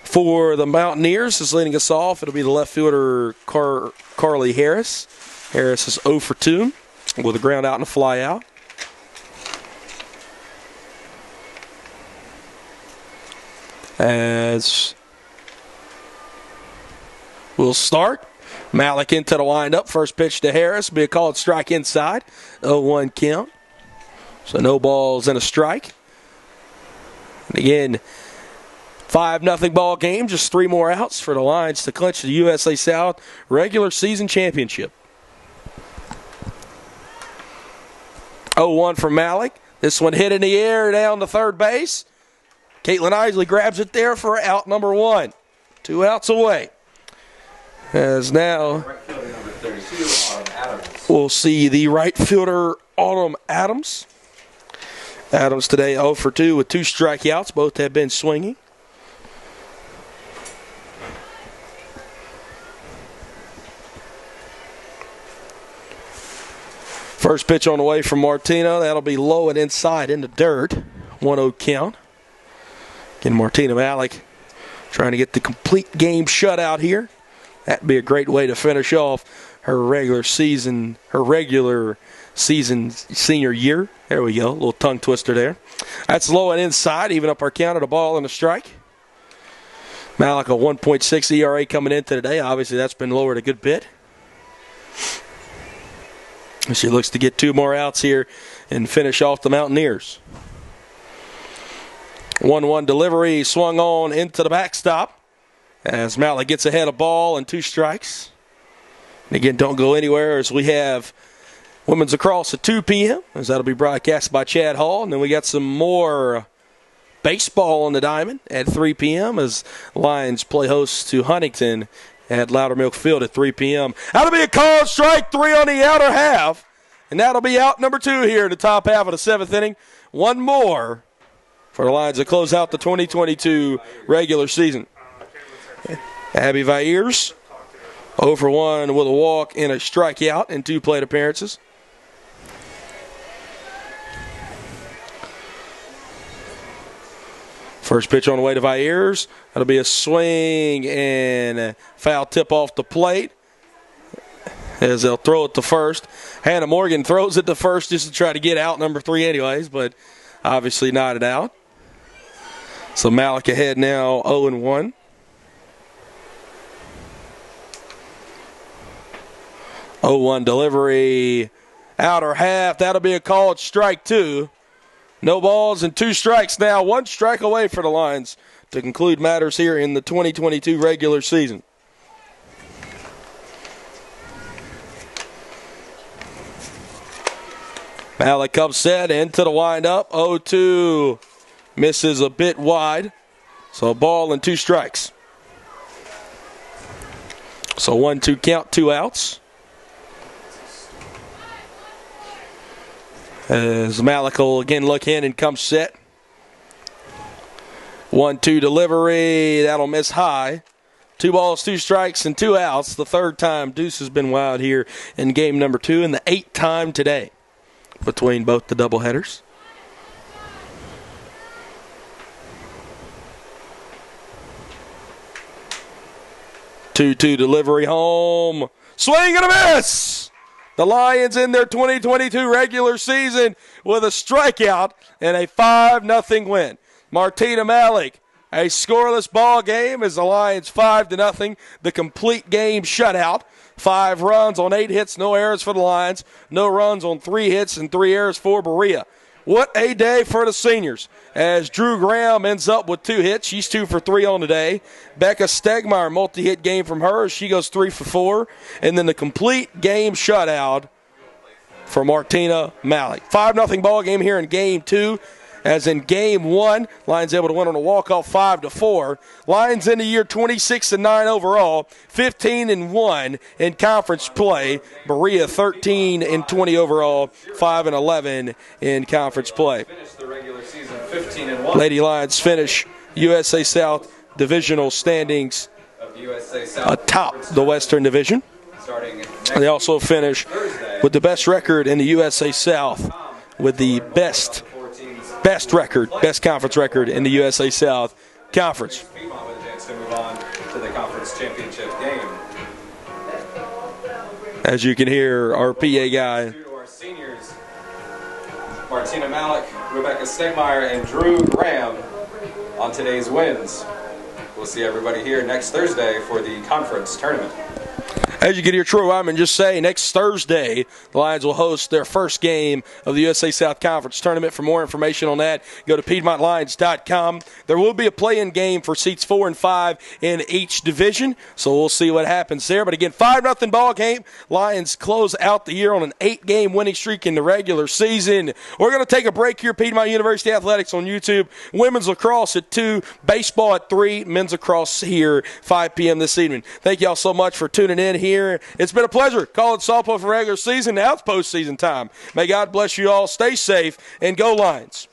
for the Mountaineers. Is leading us off. It'll be the left fielder Carly Harris. Harris is 0 for 2 with a ground out and a fly out. As we'll start. Malik into the windup. First pitch to Harris. Be a called strike inside. 0-1 count. So no balls and a strike. And again, 5-0 ball game. Just 3 more outs for the Lions to clinch the USA South regular season championship. 0-1 from Malik. This one hit in the air down to third base. Caitlin Isley grabs it there for out number 1. 2 outs away. As now, Right fielder number 32, Autumn Adams. We'll see the right fielder, Autumn Adams. Adams today 0 for 2 with 2 strikeouts. Both have been swinging. First pitch on the way from Martina. That'll be low and inside in the dirt. 1-0 count. Again, Martina Malik trying to get the complete game shutout here. That'd be a great way to finish off her regular season senior year. There we go. A little tongue twister there. That's low and inside, even up our count at a ball and a strike. Malik, a 1.6 ERA coming into today. Obviously, that's been lowered a good bit. She looks to get 2 more outs here and finish off the Mountaineers. 1-1 delivery swung on into the backstop as Malik gets ahead of ball and 2 strikes. And again, don't go anywhere as we have women's lacrosse at 2 p.m. as that'll be broadcast by Chad Hall. And then we got some more baseball on the diamond at 3 p.m. as Lions play host to Huntington at Loudermilk Field at 3 p.m. That'll be a called strike 3 on the outer half. And that'll be out number 2 here in the top half of the 7th inning. 1 more for the Lions to close out the 2022 regular season. Abby Viers, 0 for 1 with a walk and a strikeout in 2 plate appearances. First pitch on the way to Viers. That'll be a swing and a foul tip off the plate as they'll throw it to first. Hannah Morgan throws it to first just to try to get out number 3 anyways, but obviously not an out. So Malik ahead now 0-1. 0-1 delivery. Outer half. That'll be a called strike 2. No balls and 2 strikes now. 1 strike away for the Lions to conclude matters here in the 2022 regular season. Malik comes set into the windup. 0-2. Misses a bit wide. So a ball and 2 strikes. So 1-2 count, 2 outs. As Malik will again look in and come set. 1-2 delivery. That'll miss high. 2 balls, 2 strikes, and 2 outs. The 3rd time Deuce has been wild here in game number 2, and the 8th time today between both the doubleheaders. 2-2 delivery home. Swing and a miss! The Lions in their 2022 regular season with a strikeout and a 5-0 win. Martina Malik, a scoreless ball game as the Lions 5-0. The complete game shutout. 5 runs on 8 hits, no errors for the Lions. No runs on 3 hits and 3 errors for Berea. What a day for the seniors as Drew Graham ends up with 2 hits. She's 2 for 3 on the day. Becca Stegmeyer, multi-hit game from her. She goes 3 for 4. And then the complete game shutout for Martina Malik. 5-0 ball game here in game 2. As in game 1, Lions able to win on a walk-off 5-4. Lions in the year 26-9 overall, 15-1 in conference play. Berea 13-20 overall, 5-11 in conference play. Lady Lions finish USA South divisional standings atop the Western Division. They also finish with the best record in the USA South, with the best conference record in the USA South Conference. Piedmont with a chance to move on to the conference championship game. As you can hear, our PA guy. To our seniors, Martina Malik, Rebecca Stegmeyer, and Drew Graham on today's wins. We'll see everybody here next Thursday for the conference tournament. As you can hear Troy Wyman just say, next Thursday, the Lions will host their first game of the USA South Conference Tournament. For more information on that, go to PiedmontLions.com. There will be a play-in game for seats 4 and 5 in each division, so we'll see what happens there. But again, 5-0 ball game. Lions close out the year on an 8-game winning streak in the regular season. We're going to take a break here. Piedmont University Athletics on YouTube. Women's lacrosse at 2, baseball at 3, men's lacrosse here 5 p.m. this evening. Thank you all so much for tuning in here here. It's been a pleasure calling softball for regular season. Now it's postseason time. May God bless you all. Stay safe and go Lions.